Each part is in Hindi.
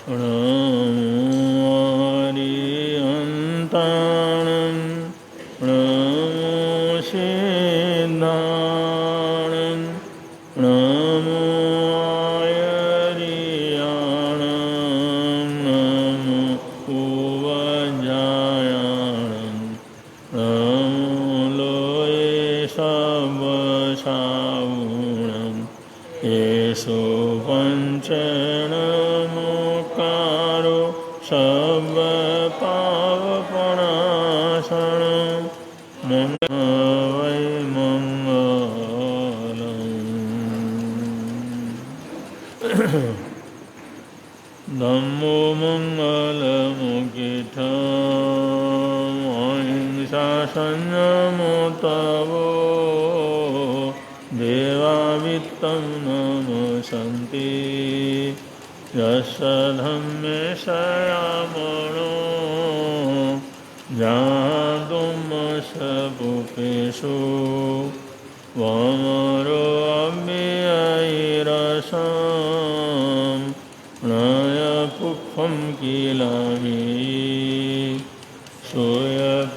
नमो अरिहन्ताणं नमो सिद्धाणं नमो आयर्याणं नमो उपजायाणं नमो लोये सवसावुणं येषु पञ्चनमोकारो सर्वपापप्रणाशनं वै मङ्गलम् धम्मो मङ्गलमुखितं अहिंसा संयमो तवो देवावित्तं नमसन्ति यस्य धम्मे शयामणो जातुमशपुपेषु वमरो अव्ययैरसं नयपुखं किलामि सूयपिणेयपयं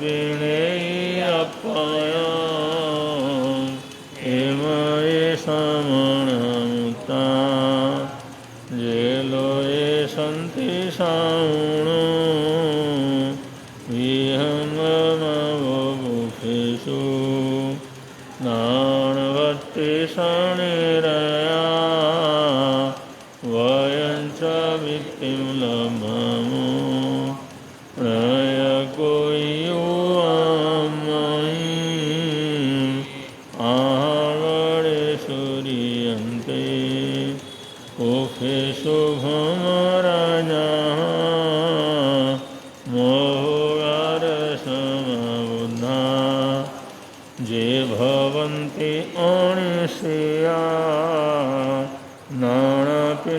हेमये समणमुक्ता जेलोये सन्ति साउणो विहङ्गमवगुफेषु नाणवत्ति शनिरया वयं च वित्तिं लभमो प्रयकोयुवामयीं आहगणे सूर्यन्ते उफेषु भमराजः मोहगारसमबुद्धा जे भवन्ति अनिशया नाणपिण्डरयादन्ता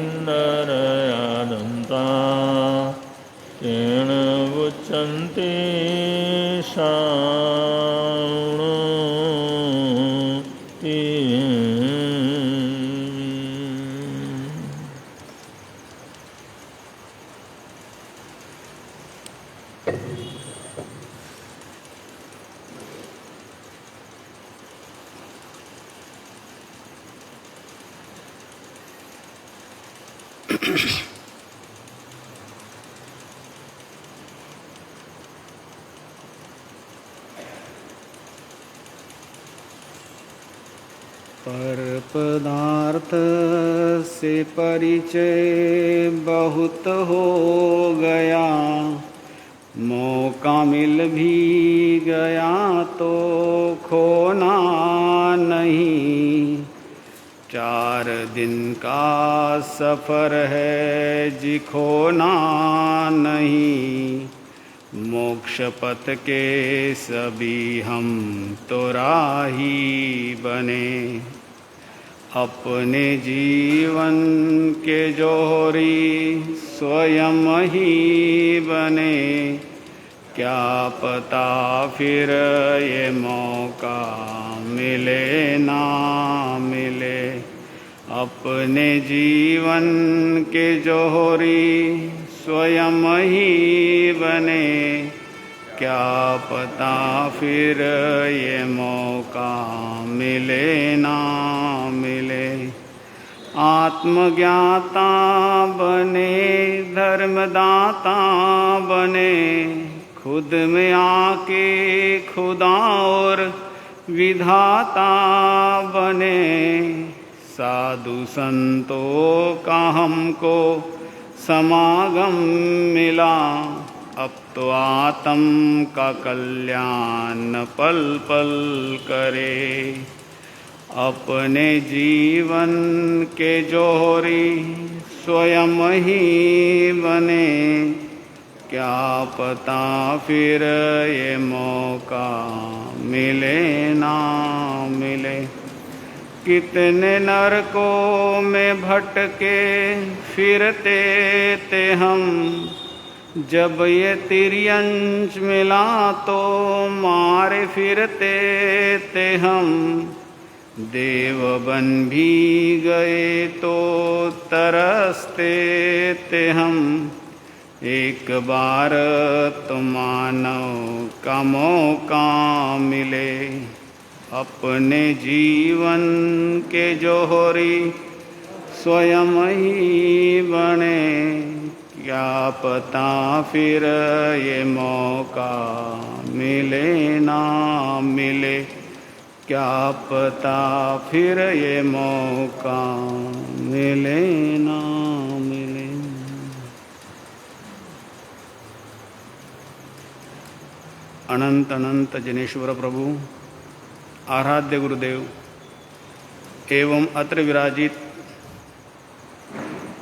तेन उच्यन्ते सावणोति। पर पदार्थ से परिचय बहुत हो गया, मौका मिल भी गया तो खोना नहीं। 4 दिन का सफ़र है जी खोना नहीं। मोक्ष पथ के सभी हम तो राही बने, अपने जीवन के जोहरी स्वयं ही बने। क्या पता फिर ये मौका मिले ना मिले, अपने जीवन के जोहरी स्वयं ही बने। क्या पता फिर ये मौका मिले ना मिले। आत्मज्ञाता बने, धर्मदाता बने, खुद में आके खुदा और विधाता बने। साधु संतों का हमको समागम मिला, अब तो आत्म का कल्याण पल पल करे। अपने जीवन के जोहरी स्वयं ही बने। क्या पता फिर ये मौका मिले ना मिले। कितने नरकों में भटके फिरते थे हम, जब ये तिर्यंश मिला तो मारे फिरते थे हम। देव बन भी गए तो तरसते थे हम, एक बार तो मानव का मौका मिले, अपने जीवन के जोहरी स्वयं ही बने, क्या पता फिर ये मौका मिले ना मिले, क्या पता फिर ये मौका मिले ना मिले। अनंत अनंत जनेश्वर प्रभु, आराध्य गुरुदेव एवं अत्र विराजित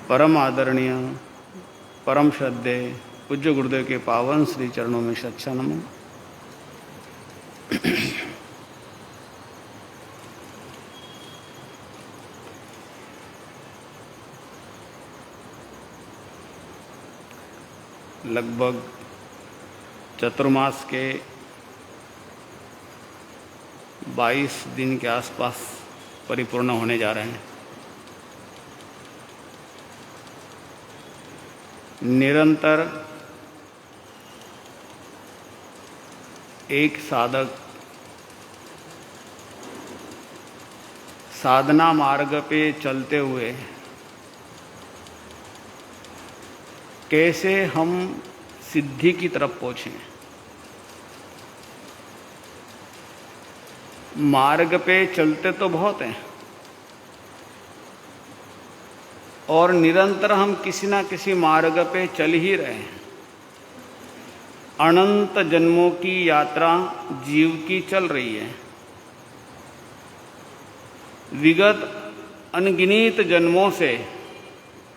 परम आदरणीय परम श्रद्धेय पूज्य गुरुदेव के पावन श्री चरणों में सच्चा नमन। लगभग चतुर्मास के 22 दिन के आसपास परिपूर्ण होने जा रहे हैं। निरंतर एक साधक साधना मार्ग पे चलते हुए कैसे हम सिद्धि की तरफ पहुंचे। मार्ग पे चलते तो बहुत हैं और निरंतर हम किसी ना किसी मार्ग पे चल ही रहे हैं। अनंत जन्मों की यात्रा जीव की चल रही है। विगत अनगिनत जन्मों से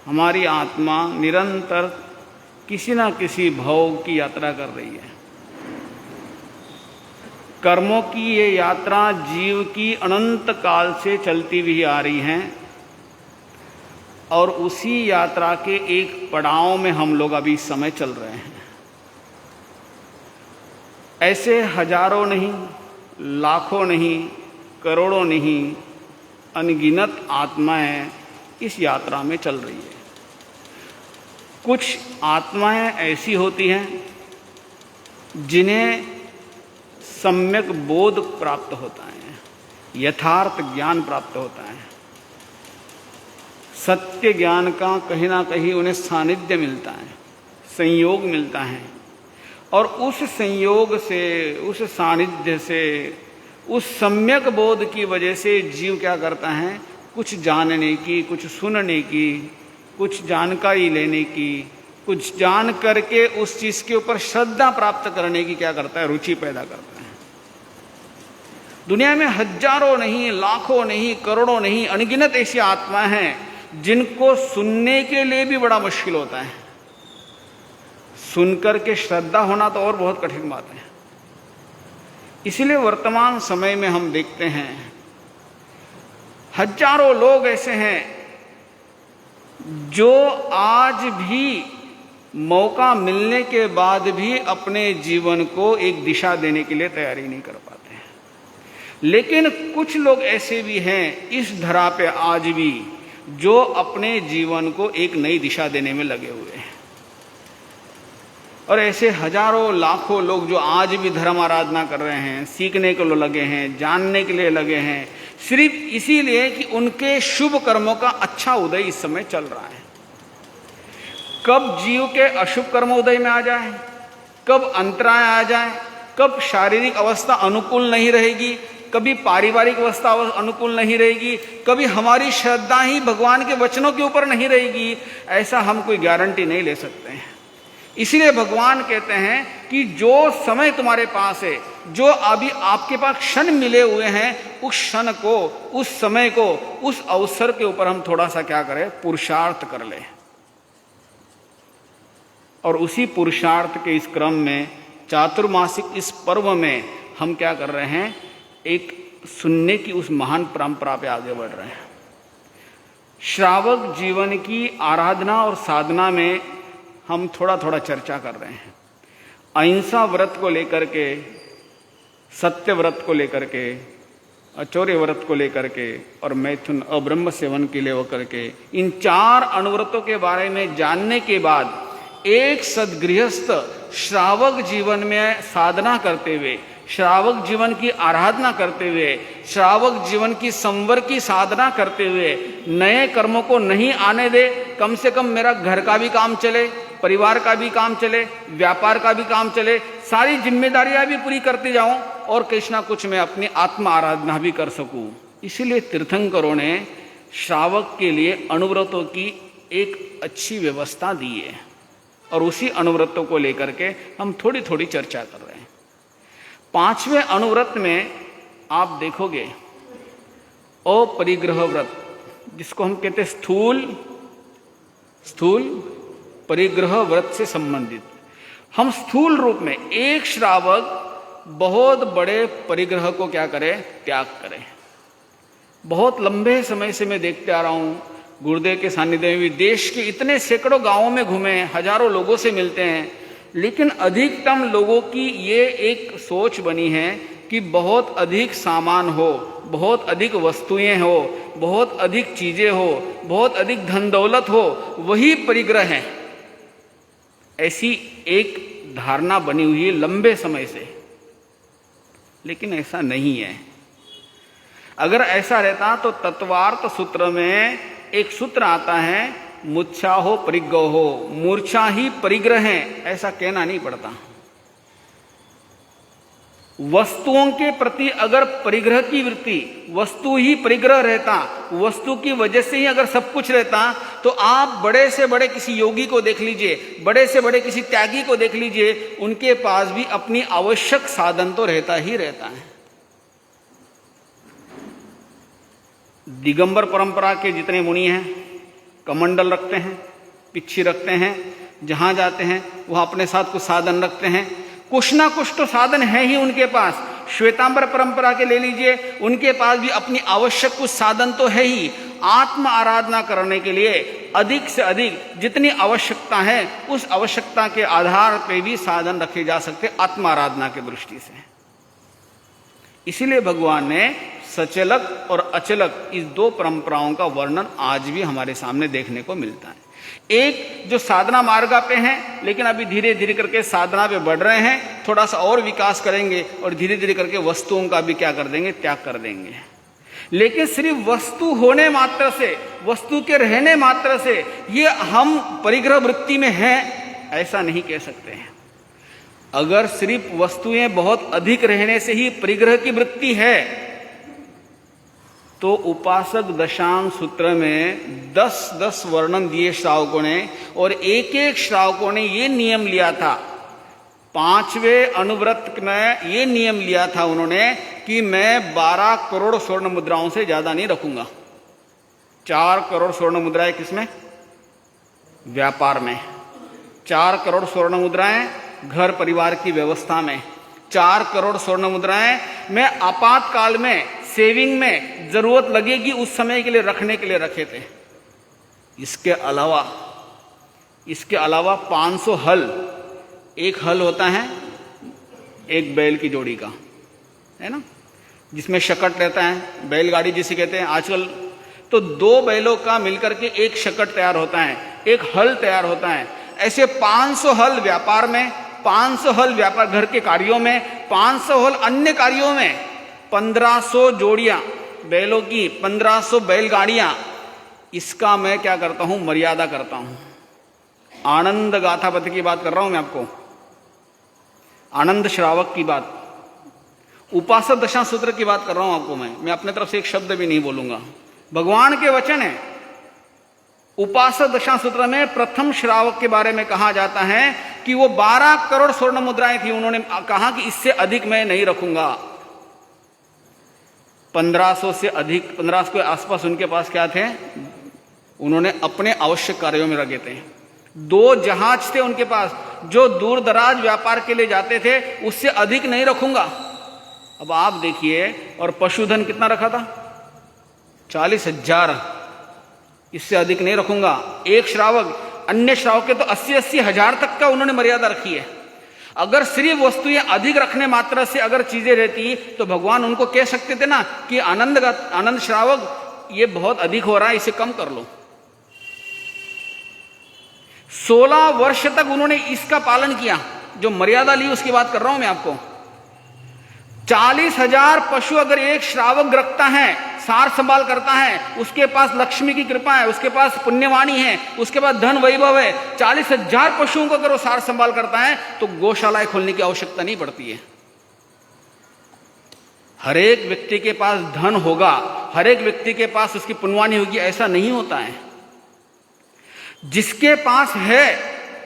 हमारी आत्मा निरंतर किसी ना किसी भव की यात्रा कर रही है। कर्मों की ये यात्रा जीव की अनंत काल से चलती हुई आ रही है और उसी यात्रा के एक पड़ाव में हम लोग अभी इस समय चल रहे हैं। ऐसे हजारों नहीं, लाखों नहीं, करोड़ों नहीं, अनगिनत आत्माएं इस यात्रा में चल रही है। कुछ आत्माएं ऐसी होती हैं जिन्हें सम्यक बोध प्राप्त होता है, यथार्थ ज्ञान प्राप्त होता है, सत्य ज्ञान का कहीं ना कहीं उन्हें सानिध्य मिलता है, संयोग मिलता है और उस संयोग से, उस सानिध्य से, उस सम्यक बोध की वजह से जीव क्या करता है, कुछ जानने की, कुछ सुनने की, कुछ जानकारी लेने की, कुछ जान करके उस चीज के ऊपर श्रद्धा प्राप्त करने की क्या करता है, रुचि पैदा करता है। दुनिया में हजारों नहीं, लाखों नहीं, करोड़ों नहीं, अनगिनत ऐसी आत्माएं हैं जिनको सुनने के लिए भी बड़ा मुश्किल होता है। सुनकर के श्रद्धा होना तो और बहुत कठिन बात है। इसलिए वर्तमान समय में हम देखते हैं हजारों लोग ऐसे हैं जो आज भी मौका मिलने के बाद भी अपने जीवन को एक दिशा देने के लिए तैयारी नहीं कर पाते हैं। लेकिन कुछ लोग ऐसे भी हैं इस धरा पे आज भी जो अपने जीवन को एक नई दिशा देने में लगे हुए हैं। और ऐसे हजारों लाखों लोग जो आज भी धर्म आराधना कर रहे हैं, सीखने के लिए लगे हैं, जानने के लिए लगे हैं, सिर्फ इसीलिए कि उनके शुभ कर्मों का अच्छा उदय इस समय चल रहा है। कब जीव के अशुभ कर्म उदय में आ जाए, कब अंतराय आ जाए, कब शारीरिक अवस्था अनुकूल नहीं रहेगी, कभी पारिवारिक अवस्था अनुकूल नहीं रहेगी, कभी हमारी श्रद्धा ही भगवान के वचनों के ऊपर नहीं रहेगी, ऐसा हम कोई गारंटी नहीं ले सकते हैं। इसलिए भगवान कहते हैं कि जो समय तुम्हारे पास है, जो अभी आपके पास क्षण मिले हुए हैं, उस क्षण को, उस समय को, उस अवसर के ऊपर हम थोड़ा सा क्या करें, पुरुषार्थ कर लें। और उसी पुरुषार्थ के इस क्रम में चातुर्मासिक इस पर्व में हम क्या कर रहे हैं, एक सुनने की उस महान परंपरा पे आगे बढ़ रहे हैं। श्रावक जीवन की आराधना और साधना में हम थोड़ा थोड़ा चर्चा कर रहे हैं। अहिंसा व्रत को लेकर के, सत्य व्रत को लेकर के, अचौर्य व्रत को लेकर के और मैथुन अब्रह्म सेवन के लिए होकर के इन 4 अनुव्रतों के बारे में जानने के बाद एक सद्गृहस्थ श्रावक जीवन में साधना करते हुए, श्रावक जीवन की आराधना करते हुए, श्रावक जीवन की संवर की साधना करते हुए नए कर्मों को नहीं आने दे, कम से कम मेरा घर का भी काम चले, परिवार का भी काम चले, व्यापार का भी काम चले, सारी जिम्मेदारियां भी पूरी करते जाऊं और कुछ ना कुछ मैं अपनी आत्म आराधना भी कर सकूं। इसीलिए तीर्थंकरों ने श्रावक के लिए अनुव्रतों की एक अच्छी व्यवस्था दी है और उसी अनुव्रतों को लेकर के हम थोड़ी थोड़ी चर्चा कर रहे हैं। 5वें अनुव्रत में आप देखोगे अपरिग्रह व्रत, जिसको हम कहते हैं स्थूल परिग्रह व्रत से संबंधित। हम स्थूल रूप में एक श्रावक बहुत बड़े परिग्रह को क्या करे, त्याग करे। बहुत लंबे समय से मैं देखते आ रहा हूं, गुरुदेव के सानिध्य में भी देश के इतने सैकड़ों गांवों में घूमे, हजारों लोगों से मिलते हैं, लेकिन अधिकतम लोगों की ये एक सोच बनी है कि बहुत अधिक सामान हो, बहुत अधिक वस्तुएं हो, बहुत अधिक चीजें हो, बहुत अधिक धन दौलत हो, वही परिग्रह है। ऐसी एक धारणा बनी हुई है लंबे समय से, लेकिन ऐसा नहीं है। अगर ऐसा रहता तो तत्वार्थ सूत्र में एक सूत्र आता है, मूर्छा हो परिग्रह हो, मूर्छा ही परिग्रह है, ऐसा कहना नहीं पड़ता। वस्तुओं के प्रति अगर परिग्रह की वृत्ति, वस्तु ही परिग्रह रहता, वस्तु की वजह से ही अगर सब कुछ रहता, तो आप बड़े से बड़े किसी योगी को देख लीजिए, बड़े से बड़े किसी त्यागी को देख लीजिए, उनके पास भी अपनी आवश्यक साधन तो रहता ही रहता है। दिगंबर परंपरा के जितने मुनि हैं, कमंडल रखते हैं, पिच्छी रखते हैं, जहां जाते हैं वहां अपने साथ कुछ साधन रखते हैं, कुछ ना कुछ तो साधन है ही उनके पास। श्वेतांबर परंपरा के ले लीजिए, उनके पास भी अपनी आवश्यक कुछ साधन तो है ही। आत्म आराधना करने के लिए अधिक से अधिक जितनी आवश्यकता है, उस आवश्यकता के आधार पर भी साधन रखे जा सकते आत्म आराधना की दृष्टि से। इसीलिए भगवान ने सचलक और अचलक इस 2 परंपराओं का वर्णन आज भी हमारे सामने देखने को मिलता है। एक जो साधना मार्ग पे हैं, लेकिन अभी धीरे धीरे करके साधना पे बढ़ रहे हैं, थोड़ा सा और विकास करेंगे और धीरे धीरे करके वस्तुओं का भी क्या कर देंगे, त्याग कर देंगे। लेकिन सिर्फ वस्तु होने मात्र से, वस्तु के रहने मात्र से ये हम परिग्रह वृत्ति में हैं, ऐसा नहीं कह सकते हैं। अगर सिर्फ वस्तुएं बहुत अधिक रहने से ही परिग्रह की वृत्ति है, तो उपासक दशांग सूत्र में 10-10 वर्णन दिए श्रावकों ने, और एक एक श्रावकों ने ये नियम लिया था। 5वें अनुव्रत में ये नियम लिया था उन्होंने कि मैं 12 करोड़ स्वर्ण मुद्राओं से ज्यादा नहीं रखूंगा। 4 करोड़ स्वर्ण मुद्राएं किसमें? व्यापार में। 4 करोड़ स्वर्ण मुद्राएं घर परिवार की व्यवस्था में। 4 करोड़ स्वर्ण मुद्राएं मैं आपातकाल में, सेविंग में जरूरत लगेगी उस समय के लिए रखने के लिए रखे थे। इसके अलावा 500 हल, एक हल होता है एक बैल की जोड़ी का, है ना, जिसमें शकट रहता है, बैलगाड़ी जिसे कहते हैं आजकल। तो 2 बैलों का मिलकर के एक शकट तैयार होता है, एक हल तैयार होता है। ऐसे 500 हल व्यापार में, 500 हल व्यापार घर के कार्यों में, 500 हल अन्य कार्यों में, 1500 जोड़ियां बैलों की, 1500 बैलगाड़ियां, इसका मैं क्या करता हूं, मर्यादा करता हूं। आनंद गाथापति की बात कर रहा हूं मैं आपको, आनंद श्रावक की बात, उपासक दशा सूत्र की बात कर रहा हूं आपको। मैं अपने तरफ से एक शब्द भी नहीं बोलूंगा, भगवान के वचन है। उपासक दशा सूत्र में प्रथम श्रावक के बारे में कहा जाता है कि वो 12 करोड़ स्वर्ण मुद्राएं थी। उन्होंने कहा कि इससे अधिक मैं नहीं रखूंगा। 1500 से अधिक, 1500 के आसपास उनके पास क्या थे, उन्होंने अपने आवश्यक कार्यों में रखे थे। 2 जहाज थे उनके पास जो दूर दराज व्यापार के लिए जाते थे, उससे अधिक नहीं रखूंगा। अब आप देखिए, और पशुधन कितना रखा था, 40,000, इससे अधिक नहीं रखूंगा। एक श्रावक, अन्य श्रावक के तो 80-80 हजार तक का उन्होंने मर्यादा रखी है। अगर सिर्फ वस्तुएं अधिक रखने मात्र से अगर चीजें रहती तो भगवान उनको कह सकते थे ना कि आनंद श्रावक ये बहुत अधिक हो रहा है, इसे कम कर लो। 16 वर्ष तक उन्होंने इसका पालन किया, जो मर्यादा ली उसकी बात कर रहा हूं मैं आपको। 40,000 पशु अगर एक श्रावक रखता है, सार संभाल करता है, उसके पास लक्ष्मी की कृपा है, उसके पास पुण्यवाणी है, उसके पास धन वैभव है, 40,000 पशुओं को अगर वो सार संभाल करता है तो गौशालाएं खोलने की आवश्यकता नहीं पड़ती है। हर एक व्यक्ति के पास धन होगा, हर एक व्यक्ति के पास उसकी पुण्यवाणी होगी, ऐसा नहीं होता है। जिसके पास है,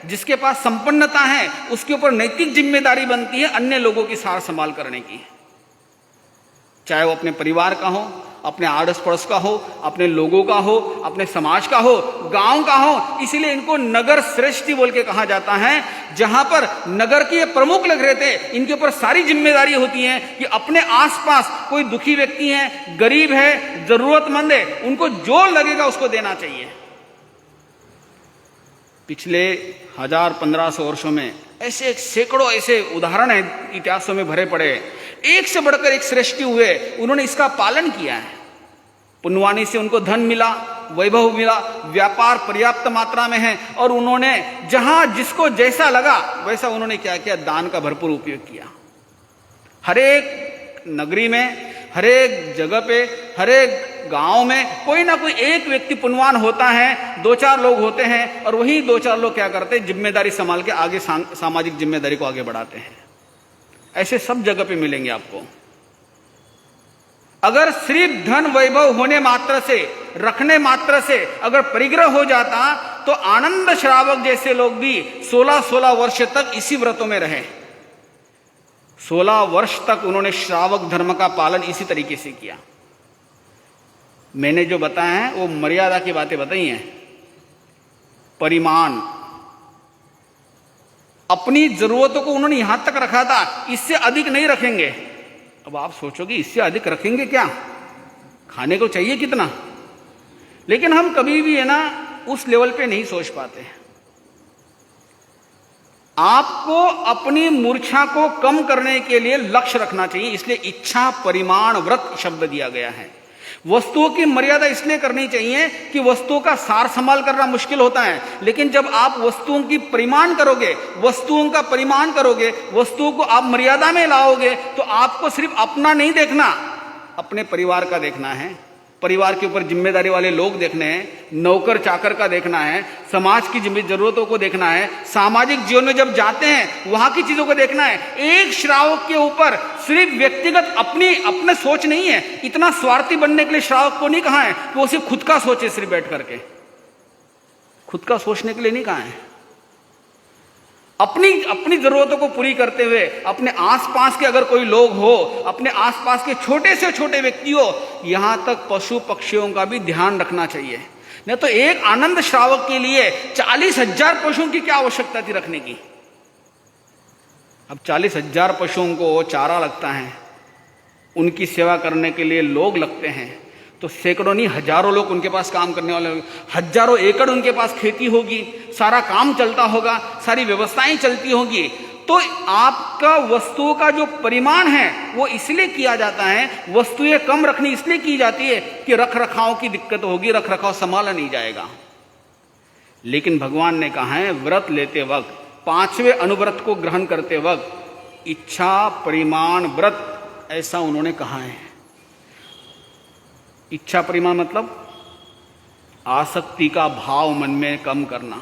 जिसके पास संपन्नता है, उसके ऊपर नैतिक जिम्मेदारी बनती है अन्य लोगों की सार संभाल करने की, चाहे वो अपने परिवार का हो, अपने आड़ोस पड़ोस का हो, अपने लोगों का हो, अपने समाज का हो, गांव का हो। इसीलिए इनको नगर श्रेष्ठी बोल के कहा जाता है। जहां पर नगर के प्रमुख लग रहे थे, इनके ऊपर सारी जिम्मेदारी होती है कि अपने आसपास कोई दुखी व्यक्ति है, गरीब है, जरूरतमंद है, उनको जो लगेगा उसको देना चाहिए। पिछले 1000-1500 वर्षों में ऐसे सैकड़ों ऐसे उदाहरण हैं इतिहासों में भरे पड़े, एक से बढ़कर एक श्रेष्ठी हुए, उन्होंने इसका पालन किया है। पुण्यवाणी से उनको धन मिला, वैभव मिला, व्यापार पर्याप्त मात्रा में है, और उन्होंने जहां जिसको जैसा लगा वैसा उन्होंने क्या किया, दान का भरपूर उपयोग किया। हर एक नगरी में, हर एक जगह पे, हर एक गांव में कोई ना कोई एक व्यक्ति पुण्यवान होता है, 2-4 लोग होते हैं, और वही 2-4 लोग क्या करते हैं, जिम्मेदारी संभाल के आगे सामाजिक जिम्मेदारी को आगे बढ़ाते हैं। ऐसे सब जगह पे मिलेंगे आपको। अगर सिर्फ धन वैभव होने मात्र से, रखने मात्र से अगर परिग्रह हो जाता तो आनंद श्रावक जैसे लोग भी 16 वर्ष तक इसी व्रतों में रहे। 16 वर्ष तक उन्होंने श्रावक धर्म का पालन इसी तरीके से किया। मैंने जो बताया है वो मर्यादा की बातें बताई हैं, परिमाण, अपनी जरूरतों को उन्होंने यहां तक रखा था, इससे अधिक नहीं रखेंगे। अब आप सोचोगे इससे अधिक रखेंगे क्या, खाने को चाहिए कितना, लेकिन हम कभी भी है ना उस लेवल पे नहीं सोच पाते। आपको अपनी मूर्छा को कम करने के लिए लक्ष्य रखना चाहिए, इसलिए इच्छा परिमाण व्रत शब्द दिया गया है। वस्तुओं की मर्यादा इसलिए करनी चाहिए कि वस्तुओं का सार संभाल करना मुश्किल होता है, लेकिन जब आप वस्तुओं की परिमाण करोगे, वस्तुओं का परिमाण करोगे, वस्तुओं को आप मर्यादा में लाओगे, तो आपको सिर्फ अपना नहीं देखना, अपने परिवार का देखना है, परिवार के ऊपर जिम्मेदारी वाले लोग देखने हैं, नौकर चाकर का देखना है, समाज की जरूरतों को देखना है, सामाजिक जीवन में जब जाते हैं वहां की चीजों को देखना है। एक श्रावक के ऊपर सिर्फ व्यक्तिगत अपने सोच नहीं है। इतना स्वार्थी बनने के लिए श्रावक को नहीं कहा है कि वो सिर्फ खुद का सोचे, सिर्फ बैठ करके खुद का सोचने के लिए नहीं कहा है। अपनी जरूरतों को पूरी करते हुए अपने आसपास के अगर कोई लोग हो, अपने आसपास के छोटे से छोटे व्यक्ति हो, यहां तक पशु पक्षियों का भी ध्यान रखना चाहिए। नहीं तो एक आनंद श्रावक के लिए 40,000 पशुओं की क्या आवश्यकता थी रखने की। अब 40,000 पशुओं को चारा लगता है, उनकी सेवा करने के लिए लोग लगते हैं, तो सैकड़ों नहीं हजारों लोग उनके पास काम करने वाले होंगे, हजारों एकड़ उनके पास खेती होगी, सारा काम चलता होगा, सारी व्यवस्थाएं चलती होंगी। तो आपका वस्तुओं का जो परिमाण है वो इसलिए किया जाता है, वस्तुएं कम रखनी इसलिए की जाती है कि रख रखाव की दिक्कत होगी, रख रखाव संभाला नहीं जाएगा। लेकिन भगवान ने कहा है व्रत लेते वक्त, 5वें अनुव्रत को ग्रहण करते वक्त इच्छा परिमाण व्रत, ऐसा उन्होंने कहा है। इच्छा परिमाण मतलब आसक्ति का भाव मन में कम करना,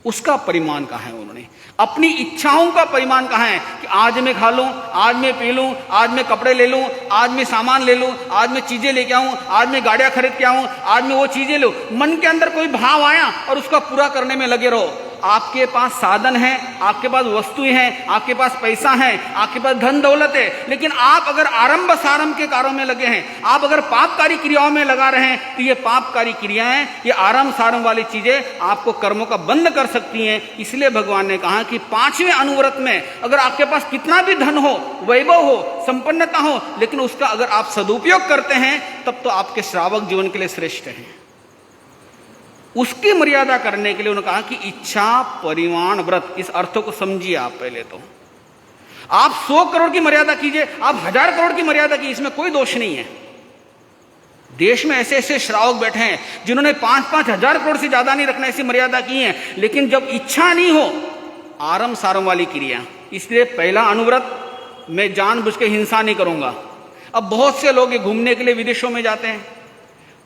उसका परिमाण कहा है उन्होंने। अपनी इच्छाओं का परिमाण कहा है कि आज मैं खा लूं, आज मैं पी लूं, आज मैं कपड़े ले लूं, आज मैं सामान ले लूं, आज मैं चीजें लेके आऊं, आज मैं गाड़ियां खरीद के आऊं, आज मैं वो चीजें लूं। मन के अंदर कोई भाव आया और उसका पूरा करने में लगे रहो। आपके पास साधन है, आपके पास वस्तुएं हैं, आपके पास पैसा है, आपके पास धन दौलत है, लेकिन आप अगर आरंभ सारंभ के कार्यों में लगे हैं, आप अगर पापकारी क्रियाओं में लगा रहे हैं, तो ये पापकारी क्रियाएं, ये आरंभ सारंभ वाली चीजें आपको कर्मों का बंद कर सकती हैं। इसलिए भगवान ने कहा कि 5वें अनुव्रत में अगर आपके पास कितना भी धन हो, वैभव हो, संपन्नता हो, लेकिन उसका अगर आप सदुपयोग करते हैं तब तो आपके श्रावक जीवन के लिए श्रेष्ठ है। उसकी मर्यादा करने के लिए उन्होंने कहा कि इच्छा परिमाण व्रत, इस अर्थों को समझिए आप पहले तो। आप 100 करोड़ की मर्यादा कीजिए, आप 1000 करोड़ की मर्यादा कीजिए, इसमें कोई दोष नहीं है। देश में ऐसे ऐसे श्रावक बैठे हैं जिन्होंने 5-5 हजार करोड़ से ज्यादा नहीं रखना ऐसी मर्यादा की है, लेकिन जब इच्छा नहीं हो, आरम सारम वाली क्रिया। इसलिए पहला अनुव्रत, मैं जानबूझ के हिंसा नहीं करूंगा। अब बहुत से लोग घूमने के लिए विदेशों में जाते हैं,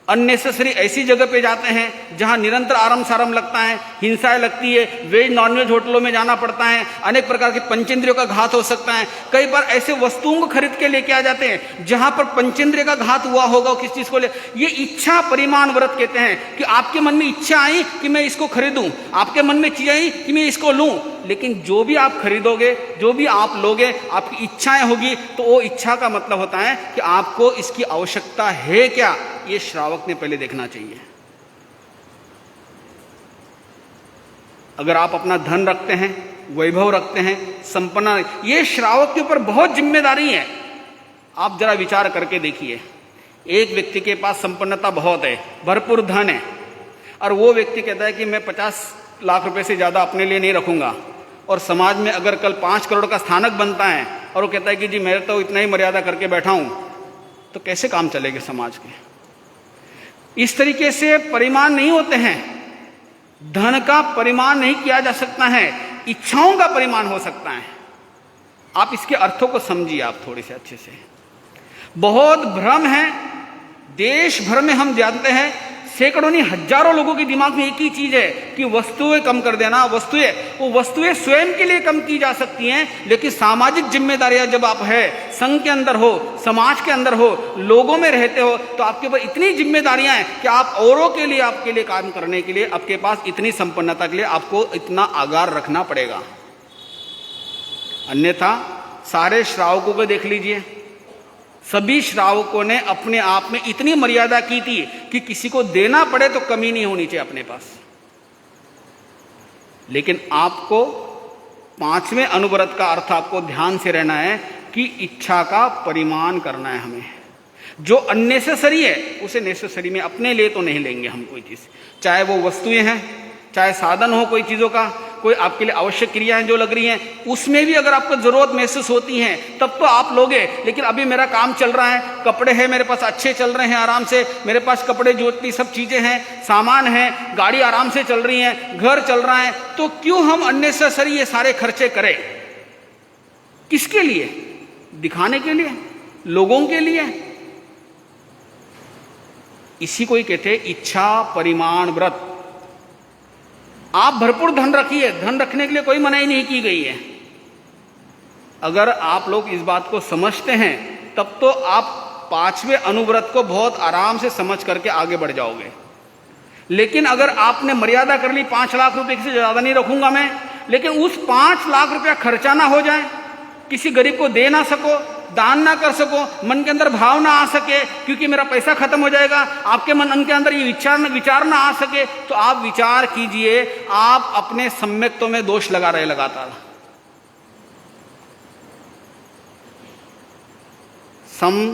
अननेसेसरी ऐसी जगह पे जाते हैं जहां निरंतर आरम सारम लगता है, हिंसाएं लगती है, वेज नॉनवेज होटलों में जाना पड़ता है, अनेक प्रकार के पंचेंद्रियों का घात हो सकता है। कई बार ऐसे वस्तुओं को खरीद के लेके आ जाते हैं जहां पर पंचेंद्रिय का घात हुआ होगा किस चीज को ले। ये इच्छा परिमाण व्रत कहते हैं कि आपके मन में इच्छा आई कि मैं इसको खरीदूं, आपके मन में चीज आई कि मैं इसको लूं, लेकिन जो भी आप खरीदोगे, जो भी आप लोगे, आपकी इच्छाएं होगी, तो वो इच्छा का मतलब होता है कि आपको इसकी आवश्यकता है क्या, ये श्रावक ने पहले देखना चाहिए। अगर आप अपना धन रखते हैं, वैभव रखते हैं, संपन्ना, ये श्रावक के ऊपर बहुत जिम्मेदारी है। आप जरा विचार करके देखिए, एक व्यक्ति के पास संपन्नता बहुत है, भरपूर धन है, और वो व्यक्ति कहता है कि मैं 50 लाख रुपए से ज्यादा अपने लिए नहीं रखूंगा, और समाज में अगर कल 5 करोड़ का स्थानक बनता है और वो कहता है कि जी मैं तो इतना ही मर्यादा करके बैठा हूं, तो कैसे काम चलेंगे समाज के। इस तरीके से परिमाण नहीं होते हैं। धन का परिमाण नहीं किया जा सकता है, इच्छाओं का परिमाण हो सकता है। आप इसके अर्थों को समझिए, आप थोड़े से अच्छे से। बहुत भ्रम है, देश भर में हम जानते हैं, सैकड़ों नहीं हजारों लोगों के दिमाग में एक ही चीज है कि वस्तुएं कम कर देना। वो वस्तुएं स्वयं के लिए कम की जा सकती हैं, लेकिन सामाजिक जिम्मेदारियां जब आप है, संघ के अंदर हो, समाज के अंदर हो, लोगों में रहते हो, तो आपके ऊपर इतनी जिम्मेदारियां हैं कि आप औरों के लिए, आपके लिए काम करने के लिए, आपके पास इतनी संपन्नता के लिए आपको इतना आगार रखना पड़ेगा। अन्यथा सारे श्रावकों को देख लीजिए, सभी श्रावकों ने अपने आप में इतनी मर्यादा की थी कि किसी को देना पड़े तो कमी नहीं होनी चाहिए अपने पास। लेकिन आपको 5वें अनुव्रत का अर्थ आपको ध्यान से रहना है कि इच्छा का परिमाण करना है हमें। जो अननेसेसरी है उसे नेसेसरी में, अपने लिए तो नहीं लेंगे हम कोई चीज, चाहे वो वस्तुएं हैं, चाहे साधन हो कोई चीजों का, कोई आपके लिए आवश्यक क्रियाएं जो लग रही हैं, उसमें भी अगर आपको जरूरत महसूस होती है तब तो आप लोगे। लेकिन अभी मेरा काम चल रहा है, कपड़े हैं मेरे पास, अच्छे चल रहे हैं आराम से, मेरे पास कपड़े जोतनी सब चीजें हैं, सामान है, गाड़ी आराम से चल रही है, घर चल रहा है, तो क्यों हम अननेसेसरी ये सारे खर्चे करें? किसके लिए? दिखाने के लिए, लोगों के लिए? इसी को ही कहते हैं इच्छा परिमाण व्रत। आप भरपूर धन रखिए, धन रखने के लिए कोई मनाही नहीं की गई है। अगर आप लोग इस बात को समझते हैं तब तो आप 5वें अनुव्रत को बहुत आराम से समझ करके आगे बढ़ जाओगे। लेकिन अगर आपने मर्यादा कर ली 5 लाख रुपए से ज्यादा नहीं रखूंगा मैं, लेकिन उस 5 लाख रुपया खर्चा ना हो जाए, किसी गरीब को दे ना सको, दान ना कर सको, मन के अंदर भाव ना आ सके क्योंकि मेरा पैसा खत्म हो जाएगा, आपके मन के अंदर ये विचार ना आ सके, तो आप विचार कीजिए, आप अपने सम्यक्त्व में दोष लगा रहे लगातार।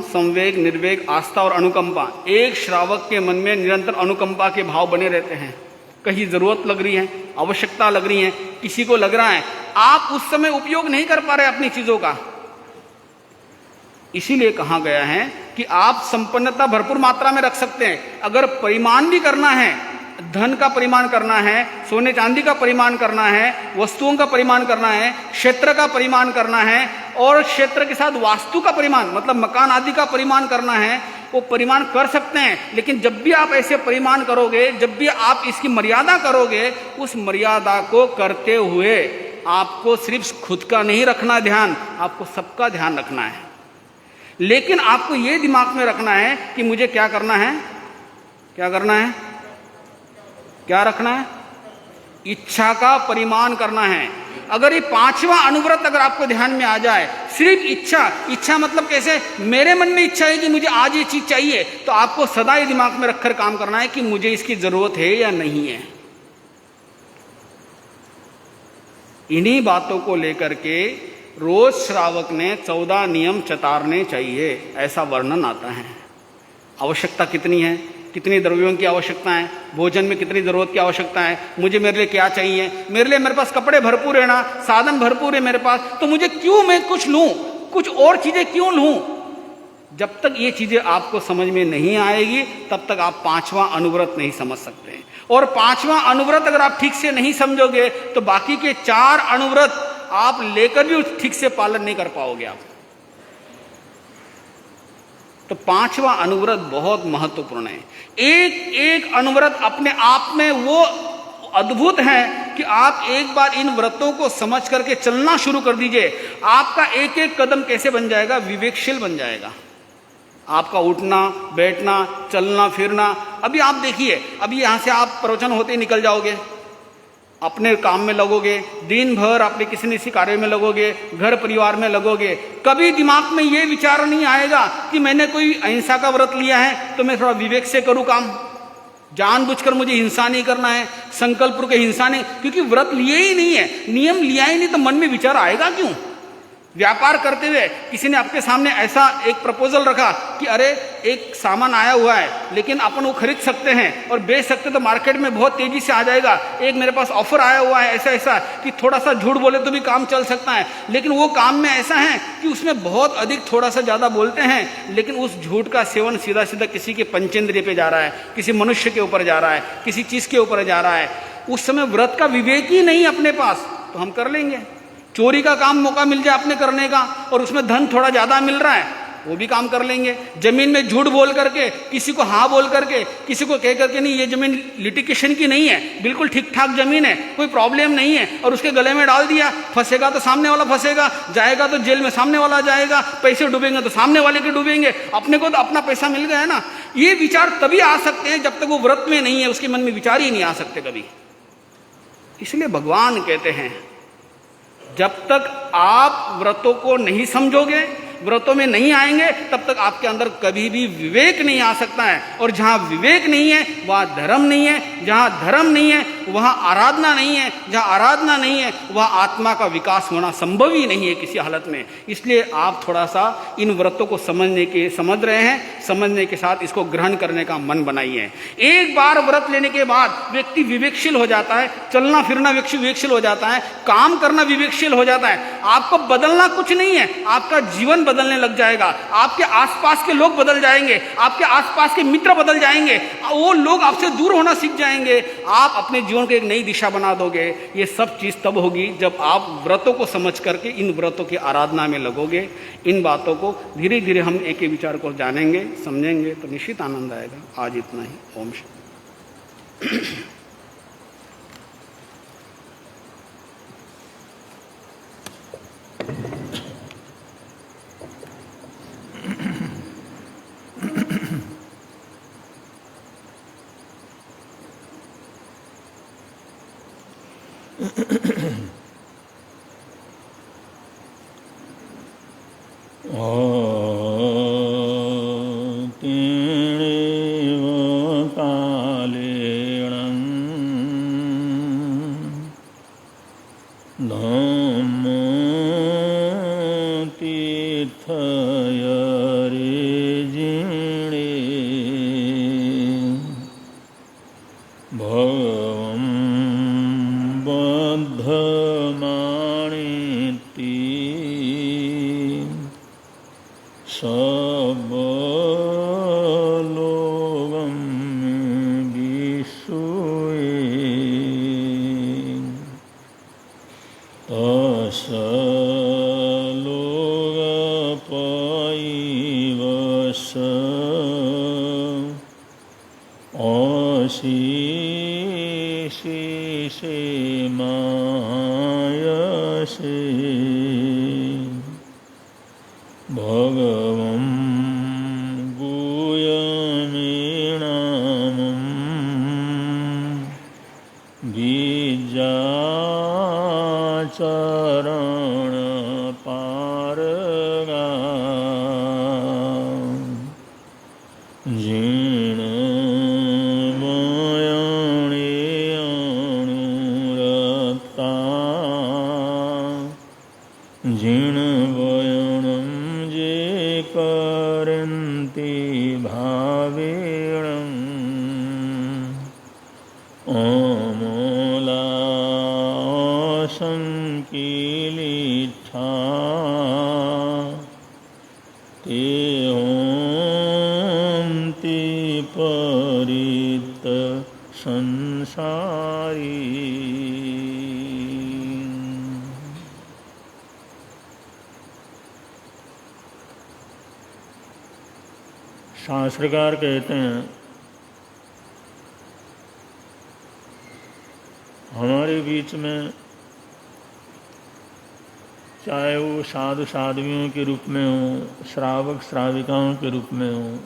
संवेग, निर्वेग, आस्था और अनुकंपा, एक श्रावक के मन में निरंतर अनुकंपा के भाव बने रहते हैं। कहीं जरूरत लग रही है, आवश्यकता लग रही है, किसी को लग रहा है, आप उस समय उपयोग नहीं कर पा रहे अपनी चीजों का। इसीलिए कहा गया है कि आप संपन्नता भरपूर मात्रा में रख सकते हैं। अगर परिमाण भी करना है, धन का परिमाण करना है, सोने चांदी का परिमाण करना है, वस्तुओं का परिमाण करना है, क्षेत्र का परिमाण करना है, और क्षेत्र के साथ वास्तु का परिमाण मतलब मकान आदि का परिमाण करना है, वो परिमाण कर सकते हैं। लेकिन जब भी आप ऐसे परिमाण करोगे, जब भी आप इसकी मर्यादा करोगे, उस मर्यादा को करते हुए आपको सिर्फ खुद का नहीं रखना ध्यान, आपको सबका ध्यान रखना है। लेकिन आपको यह दिमाग में रखना है कि मुझे क्या करना है, क्या करना है, क्या रखना है? इच्छा का परिमाण करना है। अगर ये 5वां अनुव्रत अगर आपको ध्यान में आ जाए, सिर्फ इच्छा मतलब कैसे, मेरे मन में इच्छा है कि मुझे आज ये चीज चाहिए, तो आपको सदा ये दिमाग में रखकर काम करना है कि मुझे इसकी जरूरत है या नहीं है। इन्हीं बातों को लेकर के रोज श्रावक ने 14 नियम चतारने चाहिए, ऐसा वर्णन आता है। आवश्यकता कितनी है? कितनी द्रव्यों की आवश्यकता है, भोजन में कितनी ज़रूरत की आवश्यकता है, मुझे मेरे लिए क्या चाहिए, मेरे पास कपड़े भरपूर है ना, साधन भरपूर है मेरे पास, तो मुझे क्यों मैं कुछ लूँ, कुछ और चीज़ें क्यों लूँ। जब तक ये चीज़ें आपको समझ में नहीं आएगी तब तक आप पांचवां अनुव्रत नहीं समझ सकते। और पांचवां अनुव्रत अगर आप ठीक से नहीं समझोगे तो बाकी के 4 अनुव्रत आप लेकर भी ठीक से पालन नहीं कर पाओगे आप। तो पांचवा अनुव्रत बहुत महत्वपूर्ण है। एक एक अनुव्रत अपने आप में वो अद्भुत है कि आप एक बार इन व्रतों को समझ करके चलना शुरू कर दीजिए, आपका एक एक कदम कैसे बन जाएगा, विवेकशील बन जाएगा। आपका उठना बैठना चलना फिरना, अभी आप देखिए, अभी यहां से आप प्रवचन होते ही निकल जाओगे, अपने काम में लगोगे, दिन भर अपने किसी न किसी कार्य में लगोगे, घर परिवार में लगोगे, कभी दिमाग में ये विचार नहीं आएगा कि मैंने कोई अहिंसा का व्रत लिया है तो मैं थोड़ा विवेक से करूं काम, जानबूझकर मुझे हिंसा नहीं करना है, संकल्प के हिंसा नहीं, क्योंकि व्रत लिए ही नहीं है, नियम लिया ही नहीं, तो मन में विचार आएगा क्यों। व्यापार करते हुए किसी ने आपके सामने ऐसा एक प्रपोजल रखा कि अरे एक सामान आया हुआ है लेकिन अपन वो खरीद सकते हैं और बेच सकते, तो मार्केट में बहुत तेजी से आ जाएगा, एक मेरे पास ऑफर आया हुआ है ऐसा ऐसा कि थोड़ा सा झूठ बोले तो भी काम चल सकता है, लेकिन वो काम में ऐसा है कि उसमें बहुत अधिक थोड़ा सा ज़्यादा बोलते हैं, लेकिन उस झूठ का सेवन सीधा सीधा किसी के पंचेंद्रिय पे जा रहा है, किसी मनुष्य के ऊपर जा रहा है, किसी चीज़ के ऊपर जा रहा है। उस समय व्रत का विवेक ही नहीं अपने पास, तो हम कर लेंगे। चोरी का काम मौका मिल जाए अपने करने का और उसमें धन थोड़ा ज्यादा मिल रहा है, वो भी काम कर लेंगे। जमीन में झूठ बोल करके, किसी को हाँ बोल करके, किसी को कह करके नहीं ये जमीन लिटिगेशन की नहीं है, बिल्कुल ठीक ठाक जमीन है, कोई प्रॉब्लम नहीं है, और उसके गले में डाल दिया, फंसेगा तो सामने वाला फंसेगा, जाएगा तो जेल में सामने वाला जाएगा, पैसे डूबेंगे तो सामने वाले के डूबेंगे, अपने को तो अपना पैसा मिल गया है ना। ये विचार तभी आ सकते हैं जब तक वो व्रत में नहीं है, उसके मन में विचार ही नहीं आ सकते कभी। इसलिए भगवान कहते हैं जब तक आप व्रतों को नहीं समझोगे, व्रतों में नहीं आएंगे, तब तक आपके अंदर कभी भी विवेक नहीं आ सकता है। और जहां विवेक नहीं है वहां धर्म नहीं है, जहां धर्म नहीं है वहां आराधना नहीं है, जहां आराधना नहीं है वहां आत्मा का विकास होना संभव ही नहीं है किसी हालत में। इसलिए आप थोड़ा सा इन व्रतों को समझ रहे हैं, समझने के साथ इसको ग्रहण करने का मन बनाइए। एक बार व्रत लेने के बाद व्यक्ति विवेकशील हो जाता है, चलना फिरना विवेकशील हो जाता है, काम करना विवेकशील हो जाता है। आपको बदलना कुछ नहीं है, आपका जीवन बदलने लग जाएगा, आपके आसपास के लोग बदल जाएंगे, आपके आसपास के मित्र बदल जाएंगे, वो लोग आपसे दूर होना सीख जाएंगे, आप अपने जीवन को एक नई दिशा बना दोगे। ये सब चीज तब होगी जब आप व्रतों को समझ करके इन व्रतों की आराधना में लगोगे। इन बातों को धीरे धीरे हम एक एक विचार को जानेंगे, समझेंगे, तो निश्चित आनंद आएगा। आज इतना ही। ओम शांति। करन्ति भावेण शास्त्रकार कहते हैं हमारे बीच में चाहे वो साधु साध्वियों के रूप में हो, श्रावक श्राविकाओं के रूप में हो,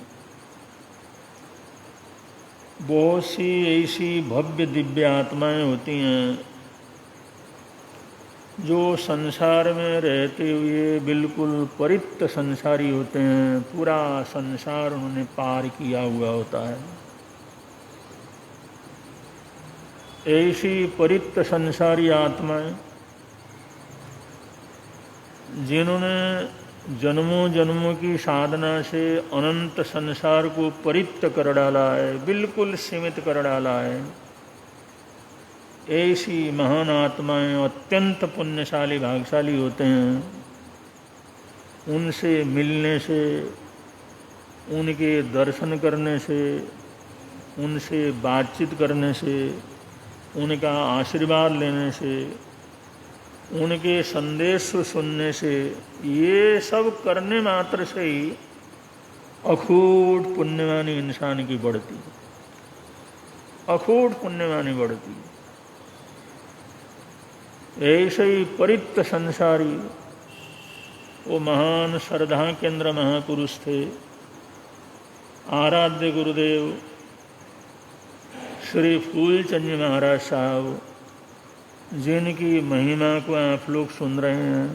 बहुत सी ऐसी भव्य दिव्य आत्माएं होती हैं जो संसार में रहते हुए बिल्कुल परित्य संसारी होते हैं। पूरा संसार उन्होंने पार किया हुआ होता है। ऐसी परित्य संसारी आत्माएं जिन्होंने जन्मों जन्मों की साधना से अनंत संसार को परित्य कर डाला है, बिल्कुल सीमित कर डाला है, ऐसी महान आत्माएं अत्यंत पुण्यशाली भाग्यशाली होते हैं। उनसे मिलने से, उनके दर्शन करने से, उनसे बातचीत करने से, उनका आशीर्वाद लेने से, उनके संदेश सुनने से, ये सब करने मात्र से ही अखूट पुण्यवानी इंसान की बढ़ती, अखूट पुण्यवानी बढ़ती। ऐसे ही परित्य संसारी वो महान श्रद्धा केंद्र महापुरुष थे, आराध्य गुरुदेव श्री फूलचंद जी महाराज साहब, जिनकी महिमा को आप लोग सुन रहे हैं।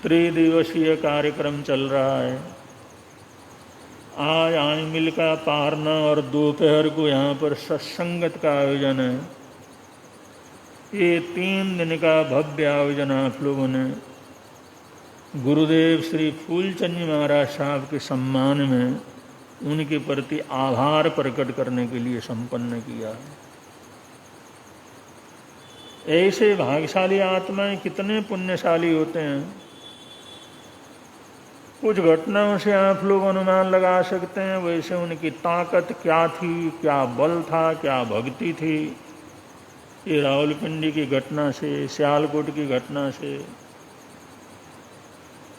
त्रिदिवसीय कार्यक्रम चल रहा है। आज आमिल का पारना और दोपहर को यहाँ पर सत्संगत का आयोजन है। ये 3 दिन का भव्य आयोजन आप लोगों ने गुरुदेव श्री फूलचंद जी महाराज साहब के सम्मान में उनके प्रति आभार प्रकट करने के लिए संपन्न किया। ऐसे भाग्यशाली आत्माएं कितने पुण्यशाली होते हैं। कुछ घटनाओं से आप लोग अनुमान लगा सकते हैं वैसे उनकी ताकत क्या थी, क्या बल था, क्या भक्ति थी। ये रावलपिंडी की घटना से, सियालकोट की घटना से,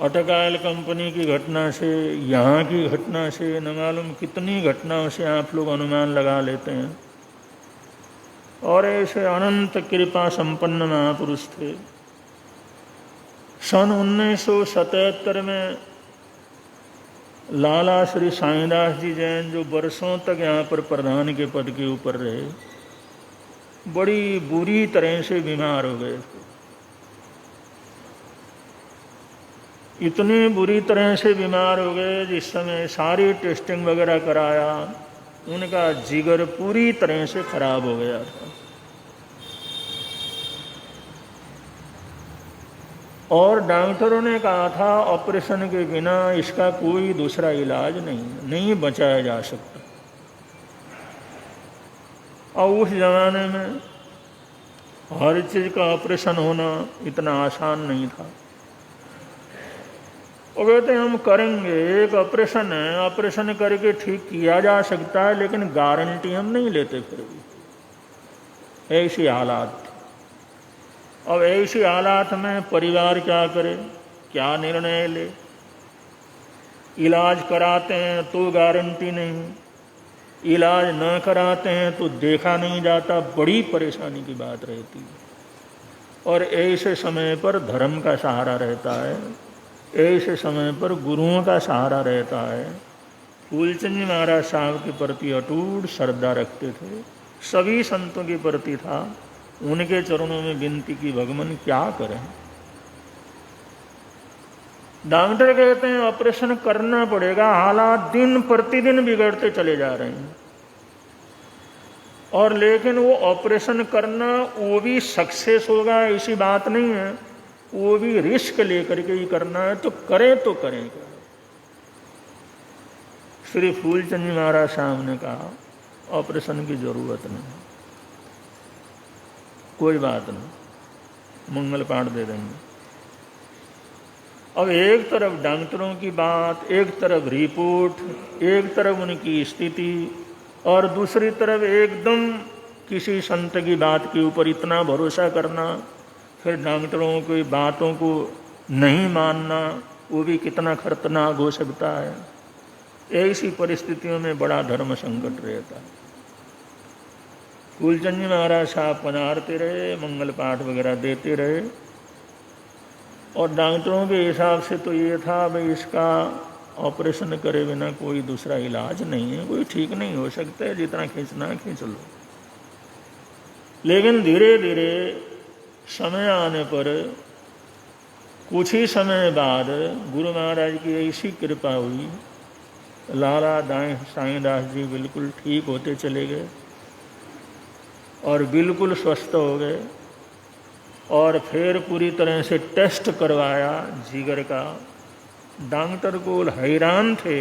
अटकायल कंपनी की घटना से, यहाँ की घटना से, न मालूम कितनी घटनाओं से आप लोग अनुमान लगा लेते हैं। और ऐसे अनंत कृपा संपन्न महापुरुष थे। सन 1977 में लाला श्री साईदास जी जैन, जो वर्षों तक यहाँ पर प्रधान के पद के ऊपर रहे, बड़ी बुरी तरह से बीमार हो गए। इतनी बुरी तरह से बीमार हो गए जिस समय सारी टेस्टिंग वगैरह कराया, उनका जिगर पूरी तरह से खराब हो गया था। और डॉक्टरों ने कहा था ऑपरेशन के बिना इसका कोई दूसरा इलाज नहीं बचाया जा सकता। और उस जमाने में हर चीज का ऑपरेशन होना इतना आसान नहीं था। वो कहते हम करेंगे, एक ऑपरेशन है, ऑपरेशन करके ठीक किया जा सकता है, लेकिन गारंटी हम नहीं लेते। फिर भी ऐसी हालात। अब ऐसी हालात में परिवार क्या करे, क्या निर्णय ले। इलाज कराते हैं तो गारंटी नहीं, इलाज न कराते हैं तो देखा नहीं जाता। बड़ी परेशानी की बात रहती है। और ऐसे समय पर धर्म का सहारा रहता है, ऐसे समय पर गुरुओं का सहारा रहता है। फूलचंद जी महाराज साहब के प्रति अटूट श्रद्धा रखते थे, सभी संतों के प्रति था। उनके चरणों में विनती की, भगवान क्या करें। डॉक्टर कहते हैं ऑपरेशन करना पड़ेगा, हालात दिन प्रतिदिन बिगड़ते चले जा रहे हैं। और लेकिन वो ऑपरेशन करना, वो भी सक्सेस होगा ऐसी बात नहीं है, वो भी रिस्क लेकर के ही करना है। तो करें तो करें क्या। श्री फूलचंद जी महाराज साहब ने कहा ऑपरेशन की जरूरत नहीं, कोई बात नहीं, मंगल पाठ दे देंगे। अब एक तरफ डॉक्टरों की बात, एक तरफ रिपोर्ट, एक तरफ उनकी स्थिति, और दूसरी तरफ एकदम किसी संत की बात के ऊपर इतना भरोसा करना, फिर डॉक्टरों की बातों को नहीं मानना, वो भी कितना खतरनाक हो सकता है। ऐसी परिस्थितियों में बड़ा धर्म संकट रहता है। कुलचंद जी महाराज साहब पधारते रहे, मंगल पाठ वगैरह देते रहे, और डॉक्टरों के हिसाब से तो ये था भाई इसका ऑपरेशन करे बिना कोई दूसरा इलाज नहीं है, कोई ठीक नहीं हो सकता है, जितना खींचना है खींच लो। लेकिन धीरे धीरे समय आने पर कुछ ही समय बाद गुरु महाराज की ऐसी कृपा हुई, लाला साईं दास जी बिल्कुल ठीक होते चले गए और बिल्कुल स्वस्थ हो गए। और फिर पूरी तरह से टेस्ट करवाया जिगर का। डॉक्टर को हैरान थे,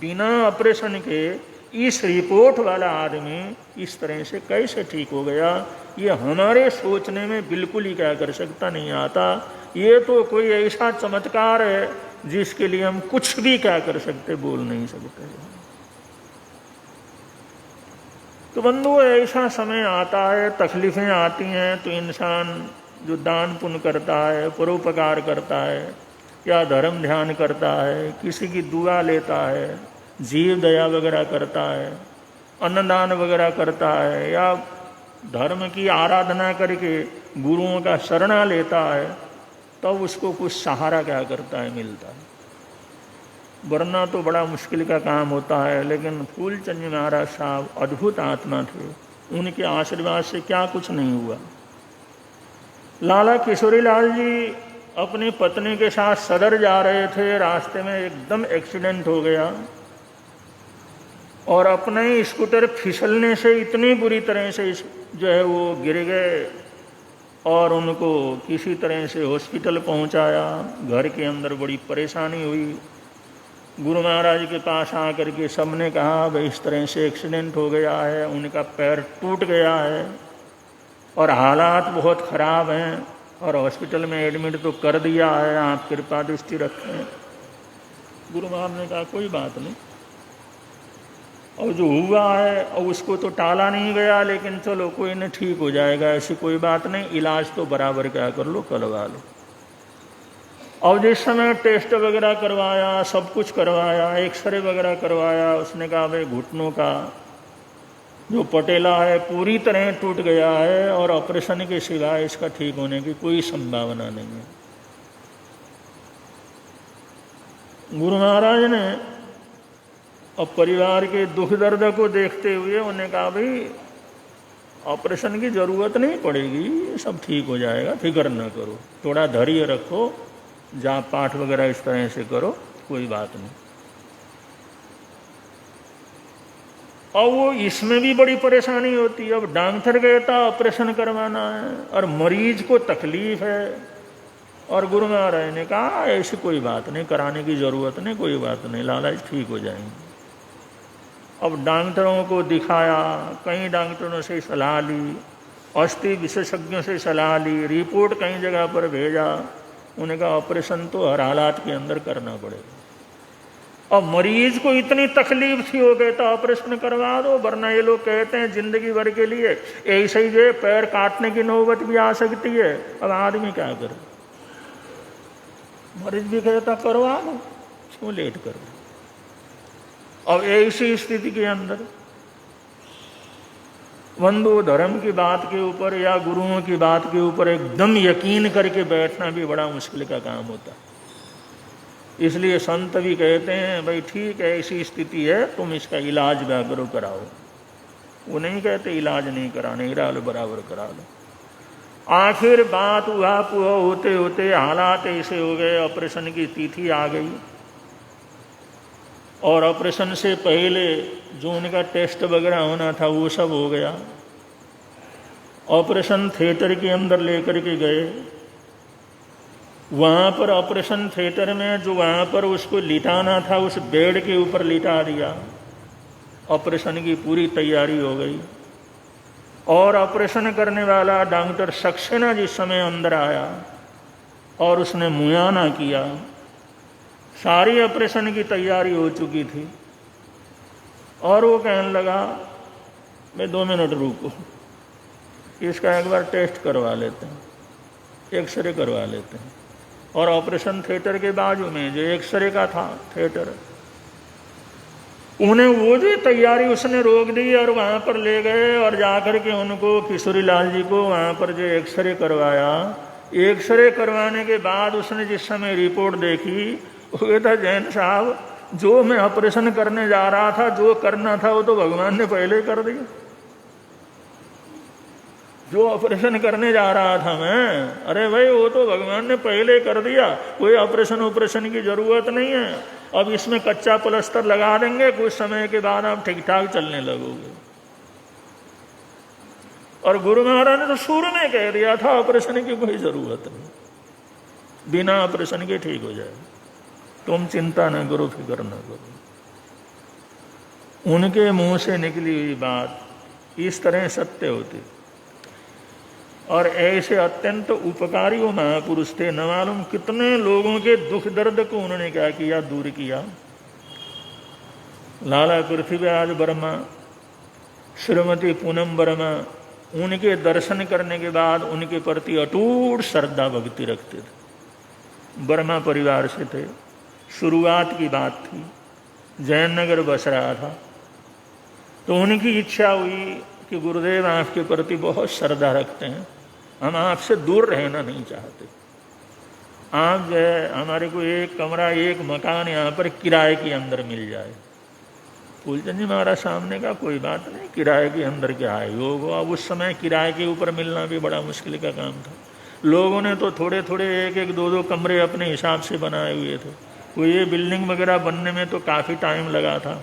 बिना ऑपरेशन के इस रिपोर्ट वाला आदमी इस तरह से कैसे ठीक हो गया, ये हमारे सोचने में बिल्कुल ही क्या कर सकता नहीं आता। ये तो कोई ऐसा चमत्कार है जिसके लिए हम कुछ भी क्या कर सकते, बोल नहीं सकते। तो बंधु, ऐसा समय आता है, तकलीफें आती हैं, तो इंसान जो दान पुण्य करता है, परोपकार करता है, या धर्म ध्यान करता है, किसी की दुआ लेता है, जीव दया वगैरह करता है, अन्नदान वगैरह करता है, या धर्म की आराधना करके गुरुओं का शरणा लेता है, तब उसको कुछ सहारा क्या करता है, मिलता है। वरना तो बड़ा मुश्किल का काम होता है। लेकिन फूलचंद जी महाराज साहब अद्भुत आत्मा थे, उनके आशीर्वाद से क्या कुछ नहीं हुआ। लाला किशोरी लाल जी अपनी पत्नी के साथ सदर जा रहे थे, रास्ते में एकदम एक्सीडेंट हो गया और अपने ही स्कूटर फिसलने से इतनी बुरी तरह से जो है वो गिर गए और उनको किसी तरह से हॉस्पिटल पहुंचाया। घर के अंदर बड़ी परेशानी हुई। गुरु महाराज के पास आकर के सबने कहा भाई इस तरह से एक्सीडेंट हो गया है, उनका पैर टूट गया है और हालात बहुत ख़राब हैं और हॉस्पिटल में एडमिट तो कर दिया है, आप कृपा दृष्टि रखें। गुरु महाराज ने कहा कोई बात नहीं, और जो हुआ है और उसको तो टाला नहीं गया, लेकिन चलो कोई नहीं, ठीक हो जाएगा, ऐसी कोई बात नहीं, इलाज तो बराबर क्या कर लो, करवा लो। और जिस समय टेस्ट वगैरह करवाया, सब कुछ करवाया, एक्सरे वगैरह करवाया, उसने कहा भाई घुटनों का जो पटेला है पूरी तरह टूट गया है और ऑपरेशन के सिवाय इसका ठीक होने की कोई संभावना नहीं है। गुरु महाराज ने अब परिवार के दुख दर्द को देखते हुए उन्हें कहा भाई ऑपरेशन की जरूरत नहीं पड़ेगी, सब ठीक हो जाएगा, फिक्र न करो, थोड़ा धैर्य रखो, जाप पाठ वगैरह इस तरह से करो, कोई बात नहीं। और वो इसमें भी बड़ी परेशानी होती है। अब डॉक्टर कहता ऑपरेशन करवाना है और मरीज को तकलीफ है, और गुरु महाराज ने कहा ऐसी कोई बात नहीं, कराने की जरूरत नहीं, कोई बात नहीं, लाला जी ठीक हो जाएंगे। अब डॉक्टरों को दिखाया, कई डॉक्टरों से सलाह ली, अस्थि विशेषज्ञों से सलाह ली, रिपोर्ट कई जगह पर भेजा, उन्हें कहा ऑपरेशन तो हर हालात के अंदर करना पड़ेगा। अब मरीज को इतनी तकलीफ थी, हो गए तो ऑपरेशन करवा दो, वरना ये लोग कहते हैं जिंदगी भर के लिए ऐसे ही जो पैर काटने की नौबत भी आ सकती है। अब आदमी क्या करे, मरीज भी कहता करवा दो, क्यों लेट करो। अब ऐसी स्थिति के अंदर बंधु धर्म की बात के ऊपर या गुरुओं की बात के ऊपर एकदम यकीन करके बैठना भी बड़ा मुश्किल का काम होता है। इसलिए संत भी कहते हैं भाई ठीक है, ऐसी स्थिति है, तुम इसका इलाज करो, कराओ। वो नहीं कहते इलाज नहीं कराने, इलाज बराबर करा लो। आखिर बात हुआ होते होते हालात ऐसे हो गए, ऑपरेशन की तिथि आ गई और ऑपरेशन से पहले जो उनका टेस्ट वगैरह होना था वो सब हो गया। ऑपरेशन थिएटर के अंदर लेकर के गए, वहाँ पर ऑपरेशन थिएटर में जो वहाँ पर उसको लिटाना था उस बेड के ऊपर लिटा दिया। ऑपरेशन की पूरी तैयारी हो गई और ऑपरेशन करने वाला डॉक्टर सक्सेना जिस समय अंदर आया और उसने मुआयना किया, सारी ऑपरेशन की तैयारी हो चुकी थी और वो कहने लगा मैं 2 मिनट रुको, इसका एक बार टेस्ट करवा लेते हैं, एक्सरे करवा लेते हैं। और ऑपरेशन थिएटर के बाजू में जो एक्सरे का था थिएटर, उन्हें वो जो तैयारी उसने रोक दी और वहाँ पर ले गए और जाकर के उनको किशोरीलाल जी को वहाँ पर जो एक्सरे करवाया, एक्सरे करवाने के बाद उसने जिस समय रिपोर्ट देखी, वो था जैन साहब जो मैं ऑपरेशन करने जा रहा था, जो करना था वो तो भगवान ने पहले कर दिया। जो ऑपरेशन करने जा रहा था मैं, अरे भाई वो तो भगवान ने पहले कर दिया, कोई ऑपरेशन की जरूरत नहीं है। अब इसमें कच्चा प्लास्टर लगा देंगे, कुछ समय के बाद आप ठीक ठाक चलने लगोगे। और गुरु महाराज ने तो शुरू में कह दिया था ऑपरेशन की कोई जरूरत नहीं, बिना ऑपरेशन के ठीक हो जाए, तुम चिंता न करो, फिक्र न करो। उनके मुंह से निकली हुई बात इस तरह सत्य होती। और ऐसे अत्यंत उपकारी वो महापुरुष थे, न मालूम कितने लोगों के दुख दर्द को उन्होंने क्या किया, दूर किया। लाला पृथ्वीराज वर्मा, श्रीमती पूनम वर्मा, उनके दर्शन करने के बाद उनके प्रति अटूट श्रद्धा भक्ति रखते थे। वर्मा परिवार से थे, शुरुआत की बात थी, जैन नगर बस रहा था, तो उनकी इच्छा हुई कि गुरुदेव आपके प्रति बहुत श्रद्धा रखते हैं, हम आपसे दूर रहना नहीं चाहते, आप जो है हमारे को एक कमरा एक मकान यहाँ पर किराए के अंदर मिल जाए। फूलचंद जी महाराज सामने का कोई बात नहीं, किराए के अंदर क्या है योग। अब उस समय किराए के ऊपर मिलना भी बड़ा मुश्किल का काम था। लोगों ने तो थोड़े थोड़े एक एक दो दो कमरे अपने हिसाब से बनाए हुए थे। वो ये बिल्डिंग वगैरह बनने में तो काफ़ी टाइम लगा था,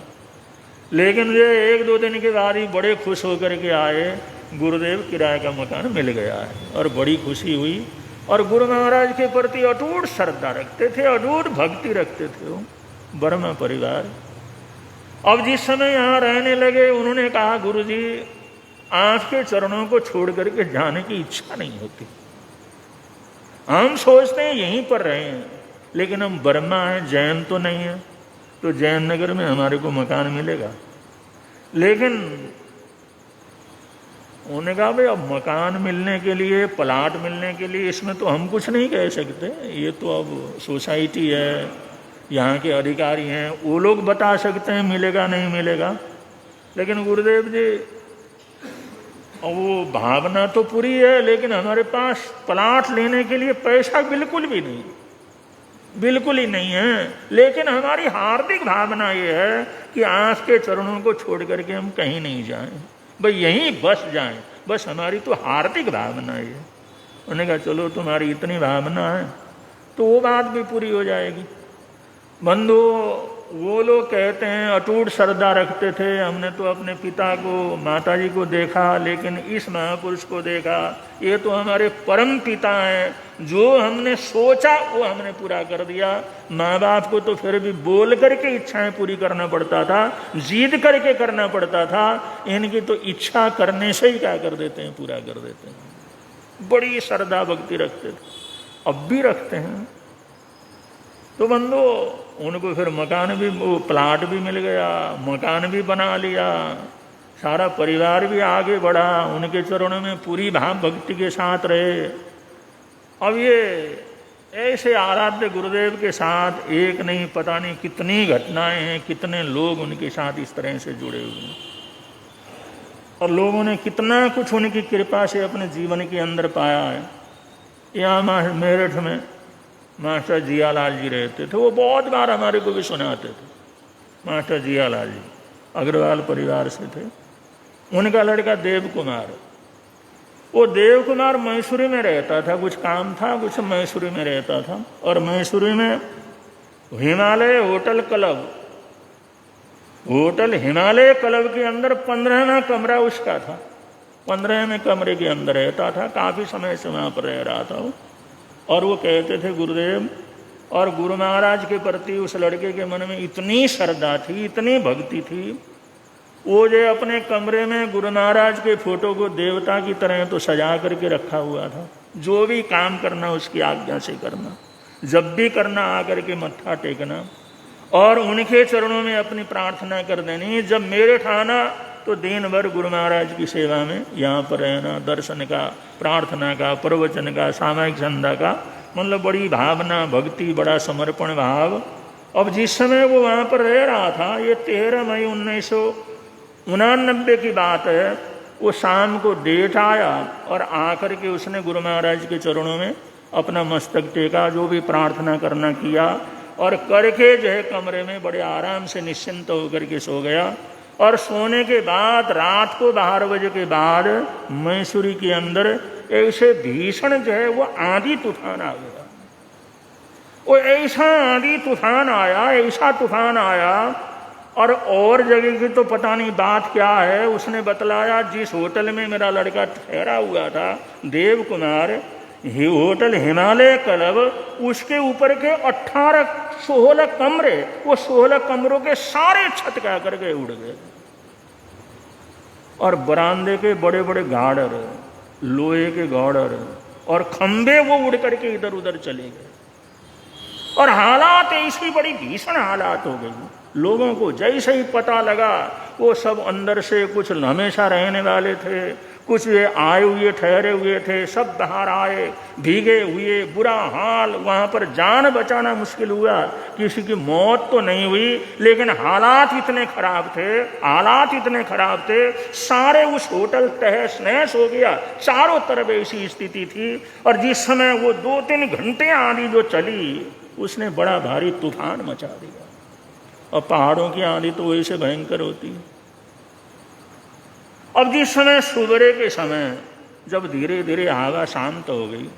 लेकिन वे एक दो दिन के बाद ही बड़े खुश होकर के आए, गुरुदेव किराए का मकान मिल गया है, और बड़ी खुशी हुई। और गुरु महाराज के प्रति अटूट श्रद्धा रखते थे, अटूट भक्ति रखते थे वो वर्मा परिवार। अब जिस समय यहाँ रहने लगे, उन्होंने कहा गुरुजी आपके चरणों को छोड़ करके जाने की इच्छा नहीं होती, हम सोचते हैं यहीं पर रहे, लेकिन हम वर्मा हैं, जैन तो नहीं है, तो जैन नगर में हमारे को मकान मिलेगा। लेकिन उन्होंने कहा भाई अब मकान मिलने के लिए, प्लाट मिलने के लिए, इसमें तो हम कुछ नहीं कह सकते, ये तो अब सोसाइटी है, यहाँ के अधिकारी हैं, वो लोग बता सकते हैं मिलेगा नहीं मिलेगा। लेकिन गुरुदेव जी वो भावना तो पूरी है, लेकिन हमारे पास प्लाट लेने के लिए पैसा बिल्कुल भी नहीं, बिल्कुल ही नहीं है। लेकिन हमारी हार्दिक भावना ये है कि आपके चरणों को छोड़ करके हम कहीं नहीं जाएं, भाई यहीं बस जाएं, बस हमारी तो हार्दिक भावना है। उन्होंने कहा चलो तुम्हारी इतनी भावना है तो वो बात भी पूरी हो जाएगी। बंधु वो लोग कहते हैं अटूट श्रद्धा रखते थे, हमने तो अपने पिता को, माता जी को देखा, लेकिन इस महापुरुष को देखा, ये तो हमारे परम पिता हैं, जो हमने सोचा वो हमने पूरा कर दिया। माँ बाप को तो फिर भी बोल करके इच्छाएं पूरी करना पड़ता था, जिद करके करना पड़ता था, इनकी तो इच्छा करने से ही क्या कर देते हैं, पूरा कर देते हैं। बड़ी श्रद्धा भक्ति रखते थे, अब भी रखते हैं। तो बंधु उनको फिर मकान भी, वो प्लाट भी मिल गया, मकान भी बना लिया, सारा परिवार भी आगे बढ़ा, उनके चरणों में पूरी भाव भक्ति के साथ रहे। अब ये ऐसे आराध्य गुरुदेव के साथ एक नहीं पता नहीं कितनी घटनाएं हैं, कितने लोग उनके साथ इस तरह से जुड़े हुए हैं, और लोगों ने कितना कुछ उनकी कृपा से अपने जीवन के अंदर पाया है। यहाँ मेरठ में मास्टर जियालाल जी रहते थे, वो बहुत बार हमारे को भी सुनाते थे। मास्टर जियालाल जी अग्रवाल परिवार से थे, उनका लड़का देव कुमार, वो देव कुमार मैसूरी में रहता था, कुछ काम था, कुछ मैसूरी में रहता था। और मैसूरी में Himalaya hotel club, hotel Himalaya club के अंदर 15वां कमरा उसका था, 15वें कमरे के अंदर रहता था, काफ़ी समय से वहाँ पर रह रहा था वो। और वो कहते थे गुरुदेव, और गुरु महाराज के प्रति उस लड़के के मन में इतनी श्रद्धा थी, इतनी भक्ति थी, वो जो अपने कमरे में गुरु महाराज के फोटो को देवता की तरह तो सजा करके रखा हुआ था। जो भी काम करना उसकी आज्ञा से करना, जब भी करना आकर के मत्था टेकना, और उनके चरणों में अपनी प्रार्थना कर देनी। जब मेरठ आना तो दिन भर गुरु महाराज की सेवा में यहाँ पर रहना, दर्शन का, प्रार्थना का, प्रवचन का, सामायिक संध्या का, मतलब बड़ी भावना, भक्ति, बड़ा समर्पण भाव अब जिस समय वो वहाँ पर रह रहा था, ये 13 मई 1989 की बात है, वो शाम को डेट आया और आकर के उसने गुरु महाराज के चरणों में अपना मस्तक टेका, जो भी प्रार्थना करना किया और करके जो है कमरे में बड़े आराम से निश्चिंत होकर के सो गया। और सोने के बाद रात को 12 बजे के बाद मैसूरी के अंदर ऐसे भीषण जो है वो आंधी तूफान आ गया। वो ऐसा आंधी तूफान आया, ऐसा तूफान आया, और जगह की तो पता नहीं बात क्या है। उसने बतलाया जिस होटल में मेरा लड़का ठहरा हुआ था, देव कुमार होटल हिमालय क्लब, उसके ऊपर के 16 कमरे, वो 16 कमरों के सारे छत क्या कर गए, उड़ गए। और बरामदे के बड़े बड़े गार्डर, लोहे के गार्डर और खंबे वो उड़ करके इधर उधर चले गए। और हालात ऐसी बड़ी भीषण हालात हो गई। लोगों को जैसे ही पता लगा, वो सब अंदर से, कुछ हमेशा रहने वाले थे, कुछ ये आए हुए ठहरे हुए थे, सब बाहर आए, भीगे हुए, बुरा हाल। वहाँ पर जान बचाना मुश्किल हुआ, किसी की मौत तो नहीं हुई, लेकिन हालात इतने खराब थे, सारे उस होटल तहस नहस हो गया। चारों तरफ ऐसी स्थिति थी। और जिस समय वो 2-3 घंटे आंधी जो चली, उसने बड़ा भारी तूफान मचा दिया। और पहाड़ों की आंधी तो वैसे भयंकर होती है। अब जिस समय सुबह के समय जब धीरे धीरे हवा शांत हो गई,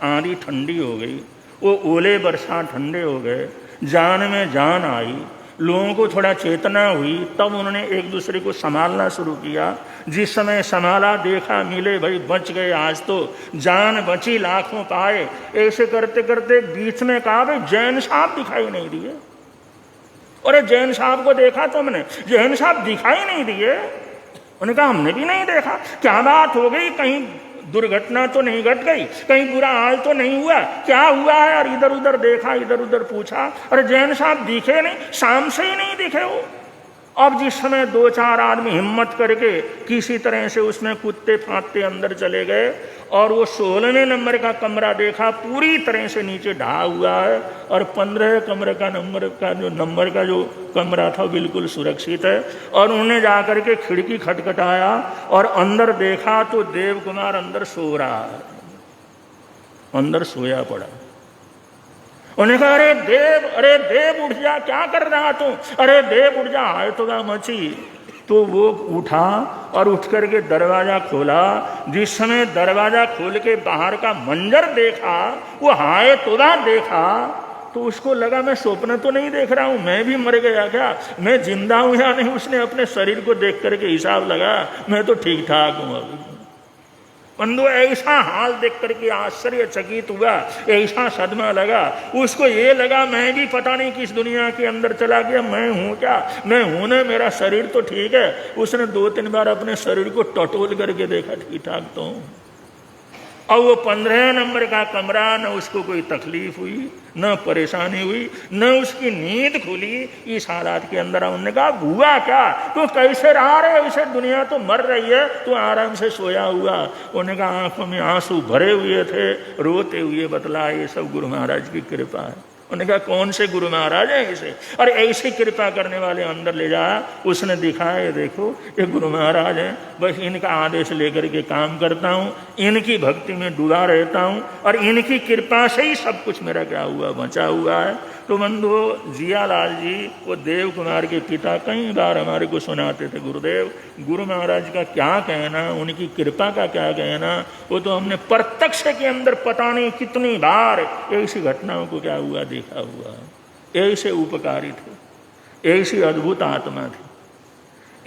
आंधी ठंडी हो गई, वो ओले बरसात ठंडे हो गए, जान में जान आई, लोगों को थोड़ा चेतना हुई, तब उन्होंने एक दूसरे को संभालना शुरू किया। जिस समय संभाला, देखा, मिले, भाई बच गए, आज तो जान बची, लाखों पाए। ऐसे करते करते बीच में कहा, भाई जैन साहब दिखाई नहीं दिए। अरे जैन साहब को देखा तुमने? जैन साहब दिखाई नहीं दिए। उन्होंने कहा हमने भी नहीं देखा। क्या बात हो गई? कहीं दुर्घटना तो नहीं घट गई? कहीं बुरा हाल तो नहीं हुआ? क्या हुआ है? और इधर उधर देखा, इधर उधर पूछा, अरे जैन साहब दिखे नहीं, शाम से ही नहीं दिखे वो। अब जिस समय 2-4 आदमी हिम्मत करके किसी तरह से उसमें कूदते फांदते अंदर चले गए, और वो 16वें नंबर का कमरा देखा, पूरी तरह से नीचे ढहा हुआ है, और 15 कमरे का नंबर का जो कमरा था बिल्कुल सुरक्षित है। और उन्हें जाकर के खिड़की खटखटाया और अंदर देखा तो देव कुमार अंदर सो रहा है, अंदर सोया पड़ा। उन्हें कहा, अरे देव उठ जा, क्या कर रहा तू? अरे देव उठ जा, आए तो गा मची। तो वो उठा और उठ करके दरवाजा खोला। जिस समय दरवाजा खोल के बाहर का मंजर देखा, वो हाय तोदा देखा, तो उसको लगा मैं स्वप्न तो नहीं देख रहा हूं, मैं भी मर गया क्या, मैं जिंदा हूं या नहीं। उसने अपने शरीर को देख करके हिसाब लगा, मैं तो ठीक ठाक हूं अभी। बंधु ऐसा हाल देख करके आश्चर्यचकित हुआ, ऐसा सदमा लगा उसको। ये लगा मैं भी पता नहीं किस दुनिया के अंदर चला गया, मैं हूं क्या? मैं हूं ना, मेरा शरीर तो ठीक है। उसने 2-3 बार अपने शरीर को टटोल करके देखा, ठीक ठाक तो हूं। और वो 15 नंबर का कमरा, न उसको कोई तकलीफ हुई, न परेशानी हुई, न उसकी नींद खुली। इस हालात के अंदर उन्होंने कहा, हुआ क्या? तो कैसे रहा रहे? उसे दुनिया तो मर रही है, तो आराम से सोया हुआ। उन्होंने कहा आंखों में आंसू भरे हुए थे, रोते हुए बतला, ये सब गुरु महाराज की कृपा है। उन्होंने कहा कौन से गुरु महाराज है ऐसे? और ऐसी कृपा करने वाले अंदर ले जाया। उसने दिखाया, ये देखो ये गुरु महाराज है, बस इनका आदेश लेकर के काम करता हूँ, इनकी भक्ति में डूबा रहता हूँ, और इनकी कृपा से ही सब कुछ मेरा क्या हुआ, बचा हुआ है। तो बंधु जियालाल जी, वो देव कुमार के पिता, कई बार हमारे को सुनाते थे, गुरुदेव गुरु महाराज का क्या कहना, उनकी कृपा का क्या कहना, वो तो हमने प्रत्यक्ष के अंदर पता नहीं कितनी बार ऐसी घटनाओं को क्या हुआ देखा हुआ है। ऐसे उपकारी थे, ऐसी अद्भुत आत्मा थी,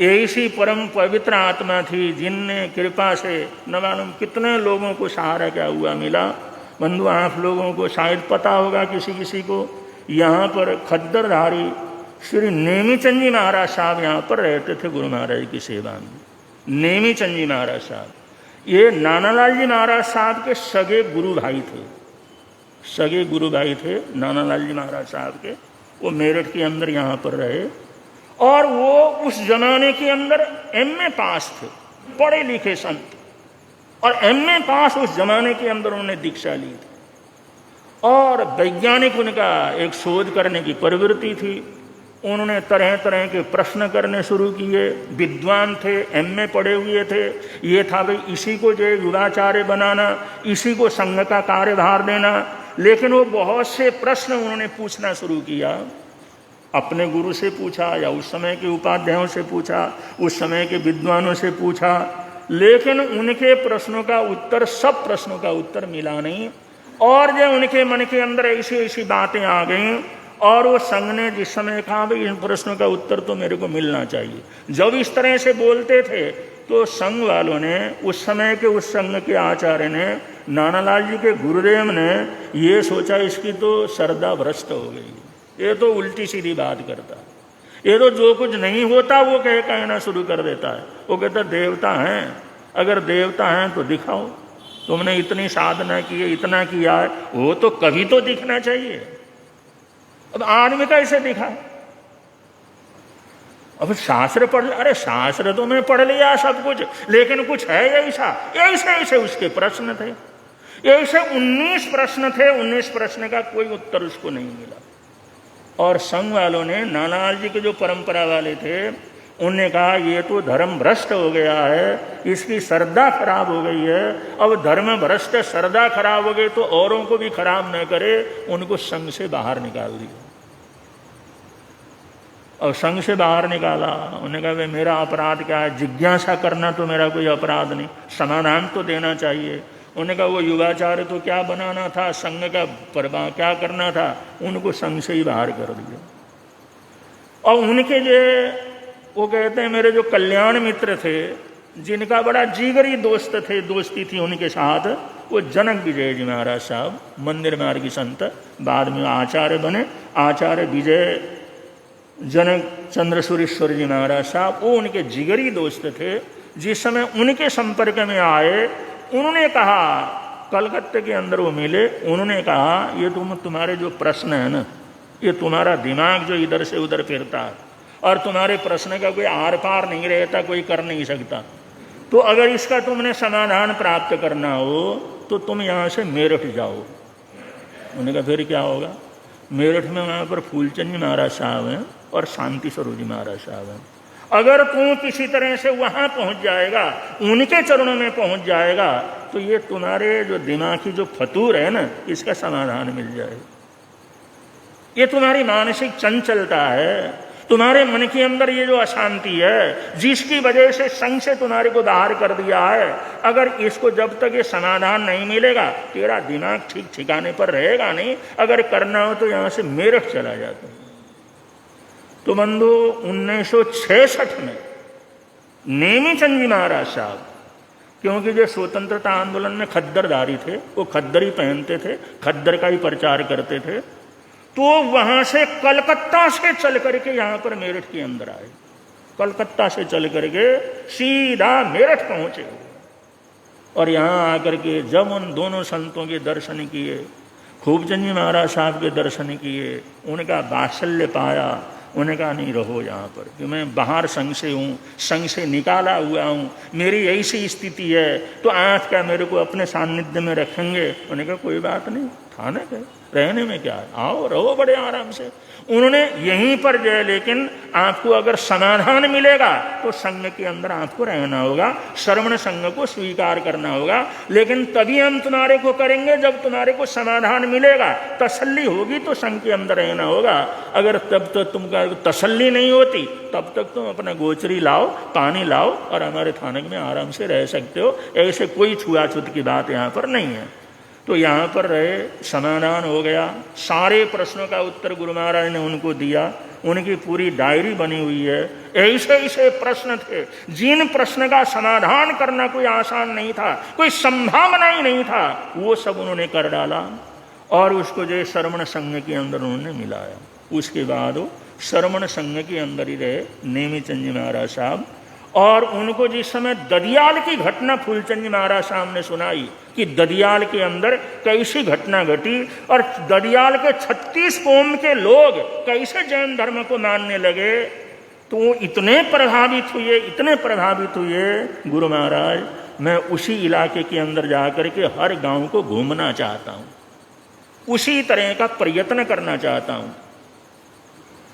ऐसी परम पवित्र आत्मा थी, जिनने कृपा से न मालूम कितने लोगों को सहारा क्या हुआ मिला। बंधु आप लोगों को शायद पता होगा, किसी किसी को, यहाँ पर खद्दरधारी श्री नेमीचंद जी महाराज साहब यहाँ पर रहते थे गुरु महाराज की सेवा में। नेमीचंद जी महाराज साहब, ये नानालाल जी महाराज साहब के सगे गुरु भाई थे, सगे गुरु भाई थे नानालाल जी महाराज साहब के। वो मेरठ के अंदर यहाँ पर रहे, और वो उस जमाने के अंदर एमए पास थे, पढ़े लिखे संत, और एमए पास उस जमाने के अंदर उन्होंने दीक्षा ली थी। और वैज्ञानिक उनका एक शोध करने की प्रवृत्ति थी। उन्होंने तरह तरह के प्रश्न करने शुरू किए। विद्वान थे, एमए पढ़े हुए थे। ये था भाई इसी को जो युवाचार्य बनाना, इसी को संघ का कार्यभार देना। लेकिन वो बहुत से प्रश्न उन्होंने पूछना शुरू किया। अपने गुरु से पूछा या उस समय के उपाध्यायों से पूछा, उस समय के विद्वानों से पूछा, लेकिन उनके प्रश्नों का उत्तर, सब प्रश्नों का उत्तर मिला नहीं। और जो उनके मन के अंदर ऐसी ऐसी बातें आ गईं, और वो संघ ने जिस समय कहा भाई इन प्रश्नों का उत्तर तो मेरे को मिलना चाहिए, जब इस तरह से बोलते थे तो संघ वालों ने, उस समय के उस संघ के आचार्य ने, नानालाल जी के गुरुदेव ने ये सोचा इसकी तो श्रद्धा भ्रष्ट हो गई, ये तो उल्टी सीधी बात करता है, ये तो जो कुछ नहीं होता वो कहना शुरू कर देता है। वो कहता देवता हैं, अगर देवता हैं तो दिखाओ, तुमने इतनी साधना की है, इतना किया है, वो तो कभी तो दिखना चाहिए। अब आदमी कैसे दिखा? अब शास्त्र पढ़, अरे शास्त्र तो मैं पढ़ लिया सब कुछ, लेकिन कुछ है ऐसा? ऐसे ऐसे उसके प्रश्न थे, ऐसे 19 प्रश्न थे। 19 प्रश्न का कोई उत्तर उसको नहीं मिला। और संघ वालों ने, नानालाल जी के जो परंपरा वाले थे, उन्होंने कहा ये तो धर्म भ्रष्ट हो गया है, इसकी श्रद्धा खराब हो गई है। अब धर्म भ्रष्ट, श्रद्धा खराब हो गई तो औरों को भी खराब न करे, उनको संघ से बाहर निकाल दिया। और संघ से बाहर निकाला। उन्होंने कहा भाई मेरा अपराध क्या है? जिज्ञासा करना तो मेरा कोई अपराध नहीं, समाधान तो देना चाहिए। उन्होंने कहा वो युवाचार्य तो क्या बनाना था, संघ का परवा क्या करना था, उनको संघ से ही बाहर कर दिया। और उनके जो, वो कहते हैं मेरे जो कल्याण मित्र थे, जिनका बड़ा जीगरी दोस्त थे, दोस्ती थी उनके साथ, वो जनक विजय जी महाराज साहब, मंदिर मार्गी संत, बाद में आचार्य बने। आचार्य विजय जनक चंद्रसूरेश्वर जी महाराज साहब, वो उनके जिगरी दोस्त थे। जिस समय उनके संपर्क में आए, उन्होंने कहा, कलकत्ते के अंदर वो मिले, उन्होंने कहा ये तुम्हारे जो प्रश्न है ना, ये तुम्हारा दिमाग जो इधर से उधर फिरता है और तुम्हारे प्रश्न का कोई आर पार नहीं रहता, कोई कर नहीं सकता, तो अगर इसका तुमने समाधान प्राप्त करना हो तो तुम यहाँ से मेरठ जाओ। उन्होंने कहा फिर क्या होगा? मेरठ में वहाँ पर फूलचंद जी महाराज साहब हैं और शांति स्वरूप जी महाराज साहब हैं। अगर तू किसी तरह से वहाँ पहुँच जाएगा, उनके चरणों में पहुँच जाएगा, तो ये तुम्हारे जो दिमागी जो फतूर है ना, इसका समाधान मिल जाएगा। ये तुम्हारी मानसिक चंचलता है, तुम्हारे मन के अंदर ये जो अशांति है, जिसकी वजह से संघ से तुम्हारे को बाहर कर दिया है, अगर इसको जब तक ये समाधान नहीं मिलेगा, तेरा दिमाग ठीक ठिकाने पर रहेगा नहीं। अगर करना हो तो यहाँ से मेरठ चला जाता है। तो बंधु 1966 में नेमीचंद जी महाराज साहब, क्योंकि जो स्वतंत्रता आंदोलन में खद्दरदारी थे, वो खद्दर ही पहनते थे, खद्दर का ही प्रचार करते थे, तो वहां से कलकत्ता से चल करके यहाँ पर मेरठ के अंदर आए। कलकत्ता से चल करके सीधा मेरठ पहुंचे और यहाँ आकर के जब उन दोनों संतों के दर्शन किए, खूबचंद जी महाराज साहब के दर्शन किए, उनका वात्सल्य पाया। उन्होंने कहा नहीं रहो यहाँ पर, कि मैं बाहर संघ से हूँ, संघ से निकाला हुआ हूँ, मेरी ऐसी स्थिति है, तो आज क्या मेरे को अपने सानिध्य में रखेंगे? उन्होंने कहा कोई बात नहीं, थाने के रहने में क्या है, आओ रहो बड़े आराम से। उन्होंने यहीं पर जो है, लेकिन आपको अगर समाधान मिलेगा तो संघ के अंदर आपको रहना होगा, श्रवण संघ को स्वीकार करना होगा, लेकिन तभी हम तुम्हारे को करेंगे जब तुम्हारे को समाधान मिलेगा, तसल्ली होगी तो संघ के अंदर रहना होगा। अगर तब तक तुमका तसल्ली नहीं होती, तब तक तुम अपना गोचरी लाओ, पानी लाओ और हमारे थानक में आराम से रह सकते हो। ऐसे कोई छुआछूत की बात यहाँ पर नहीं है। तो यहाँ पर रहे, समाधान हो गया। सारे प्रश्नों का उत्तर गुरु महाराज ने उनको दिया। उनकी पूरी डायरी बनी हुई है। ऐसे ऐसे प्रश्न थे जिन प्रश्न का समाधान करना कोई आसान नहीं था, कोई संभावना ही नहीं था, वो सब उन्होंने कर डाला और उसको जो श्रवण संघ के अंदर उन्होंने मिलाया। उसके बाद वो श्रवण संघ के अंदर ही रहे नेमीचंद जी महाराज साहब। और उनको जिस समय ददियाल की घटना फूलचंद जी महाराज साहब ने सुनाई कि ददियाल के अंदर कैसी घटना घटी और ददियाल के 36 कौम के लोग कैसे जैन धर्म को मानने लगे, तो इतने प्रभावित हुए गुरु महाराज, मैं उसी इलाके के अंदर जा कर के हर गांव को घूमना चाहता हूँ। उसी तरह का प्रयत्न करना चाहता हूं।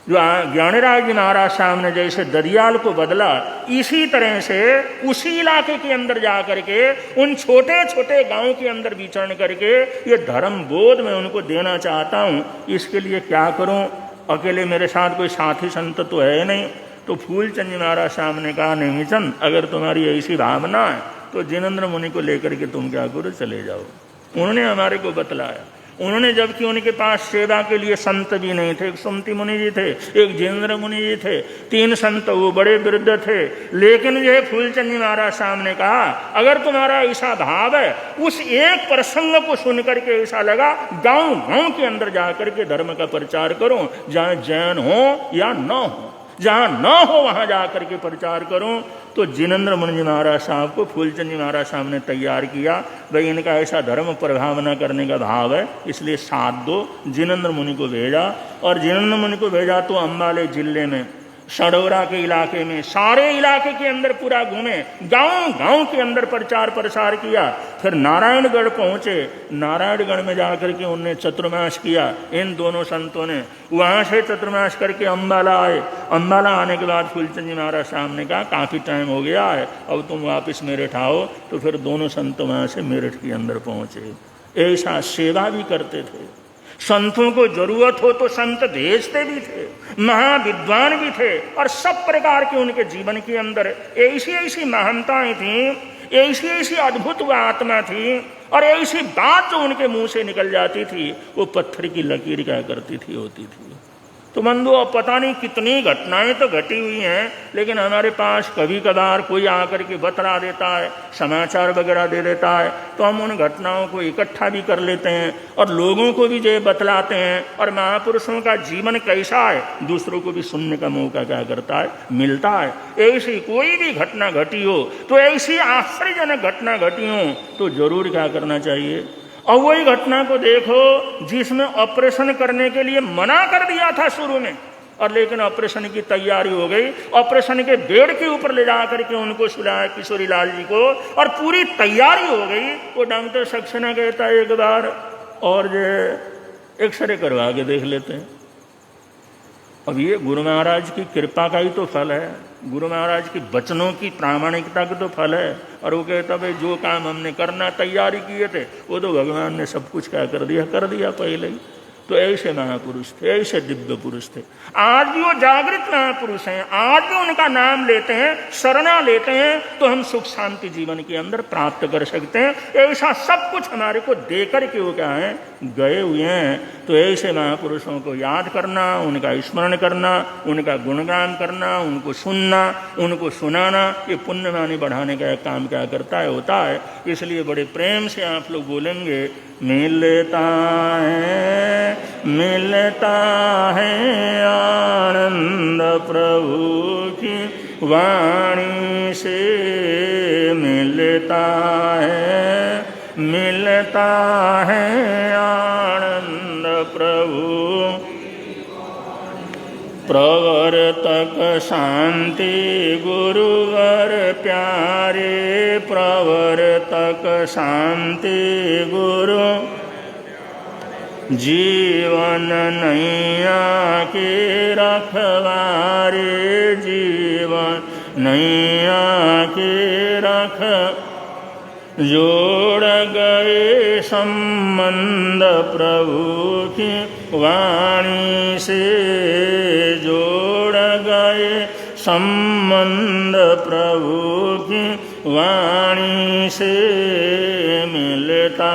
जो ज्ञानराज जी महाराज साहब ने जैसे ददियाल को बदला, इसी तरह से उसी इलाके के अंदर जा करके उन छोटे छोटे गांव के अंदर विचरण करके ये धर्म बोध मैं उनको देना चाहता हूं। इसके लिए क्या करूं? अकेले मेरे साथ कोई साथी संत तो है नहीं। तो फूलचंद जी महाराज साहब ने कहा, नहीं चंद, अगर तुम्हारी ऐसी भावना है तो जिनेंद्र मुनि को लेकर के तुम क्या करो, चले जाओ। उन्होंने हमारे को बतलाया। उन्होंने, जबकि उनके पास सेवा के लिए संत भी नहीं थे, एक सुमति मुनि जी थे, एक जिनेंद्र मुनि जी थे, 3 संत, वो बड़े वृद्ध थे। लेकिन जो है फूलचंद जी महाराज साहब ने कहा, अगर तुम्हारा ऐसा भाव है, उस एक प्रसंग को सुन करके ऐसा लगा, गांव गांव के अंदर जाकर के धर्म का प्रचार करो, जहाँ जैन हो या न हो, जहाँ न हो वहाँ जाकर के प्रचार करो। तो जिनेंद्र मुनि जी महाराज साहब को फूलचंद जी महाराज साहब ने तैयार किया। भाई इनका ऐसा धर्म प्रभावना करने का भाव है, इसलिए साथ दो। जिनेंद्र मुनि को भेजा, और जिनेंद्र मुनि को भेजा तो अम्बाले जिले में सडौरा के इलाके में, सारे इलाके के अंदर पूरा घूमे, गांव गांव के अंदर प्रचार प्रसार किया। फिर नारायणगढ़ पहुंचे, नारायणगढ़ में जाकर के उनने चतुर्मास किया इन दोनों संतों ने। वहां से चतुर्मास करके अम्बाला आए। अम्बाला आने के बाद फूलचंद जी महाराज साहब ने कहा, काफ़ी टाइम हो गया है, अब तुम वापस मेरठ आओ। तो फिर दोनों संत वहाँ से मेरठ के अंदर पहुंचे। ऐसा सेवा भी करते थे। संतों को जरूरत हो तो संत भेजते भी थे, महाविद्वान भी थे, और सब प्रकार के उनके जीवन के अंदर ऐसी ऐसी महानताएं थी, ऐसी ऐसी अद्भुत आत्मा थी, और ऐसी बात जो उनके मुंह से निकल जाती थी वो पत्थर की लकीर क्या करती थी, होती थी। तो बंधु, अब पता नहीं कितनी घटनाएं तो घटी हुई हैं, लेकिन हमारे पास कभी कभार कोई आकर के बतला देता है, समाचार वगैरह दे देता है, तो हम उन घटनाओं को इकट्ठा भी कर लेते हैं और लोगों को भी जो बतलाते हैं। और महापुरुषों का जीवन कैसा है दूसरों को भी सुनने का मौका क्या करता है, मिलता है। ऐसी कोई भी घटना घटी हो, तो ऐसी आश्चर्यजनक घटना घटी हो तो जरूर क्या करना चाहिए। और वही घटना को देखो जिसमें ऑपरेशन करने के लिए मना कर दिया था शुरू में, और लेकिन ऑपरेशन की तैयारी हो गई। ऑपरेशन के बेड के ऊपर ले जा करके उनको सुलाया किशोरी लाल जी को, और पूरी तैयारी हो गई। वो डॉक्टर सक्सेना कहता है, एक बार और जो एक्सरे करवा के देख लेते हैं। अब ये गुरु महाराज की कृपा का ही तो फल है, गुरु महाराज की वचनों की प्रामाणिकता का तो फल है। और वो कहता, भाई जो काम हमने करना तैयारी किए थे वो तो भगवान ने सब कुछ क्या कर दिया पहले ही। तो ऐसे महापुरुष थे, ऐसे दिव्य पुरुष थे। आज भी वो जागृत महापुरुष हैं, आज भी उनका नाम लेते हैं, शरणा लेते हैं, तो हम सुख शांति जीवन के अंदर प्राप्त कर सकते हैं। ऐसा सब कुछ हमारे को देकर के वो क्या है, गए हुए हैं। तो ऐसे महापुरुषों को याद करना, उनका स्मरण करना, उनका गुणगान करना, उनको सुनना, उनको सुनाना, ये पुण्यवानी बढ़ाने का काम क्या करता है, होता है। इसलिए बड़े प्रेम से आप लोग बोलेंगे, मिलता है आनंद प्रभु की वाणी से, मिलता है आनंद प्रभु। प्रवर्तक शांति गुरुवर प्यारे, प्रवर्तक शांति गुरु जीवन नैया के रखवारे, जीवन नैया के रख जोड़ गए संबंध प्रभु की वाणी से, जोड़ गए संबंध प्रभु की वाणी से, मिलता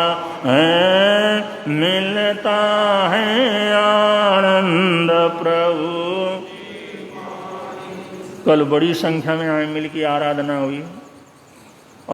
है आनंद प्रभु। कल बड़ी संख्या में मिल की आराधना हुई।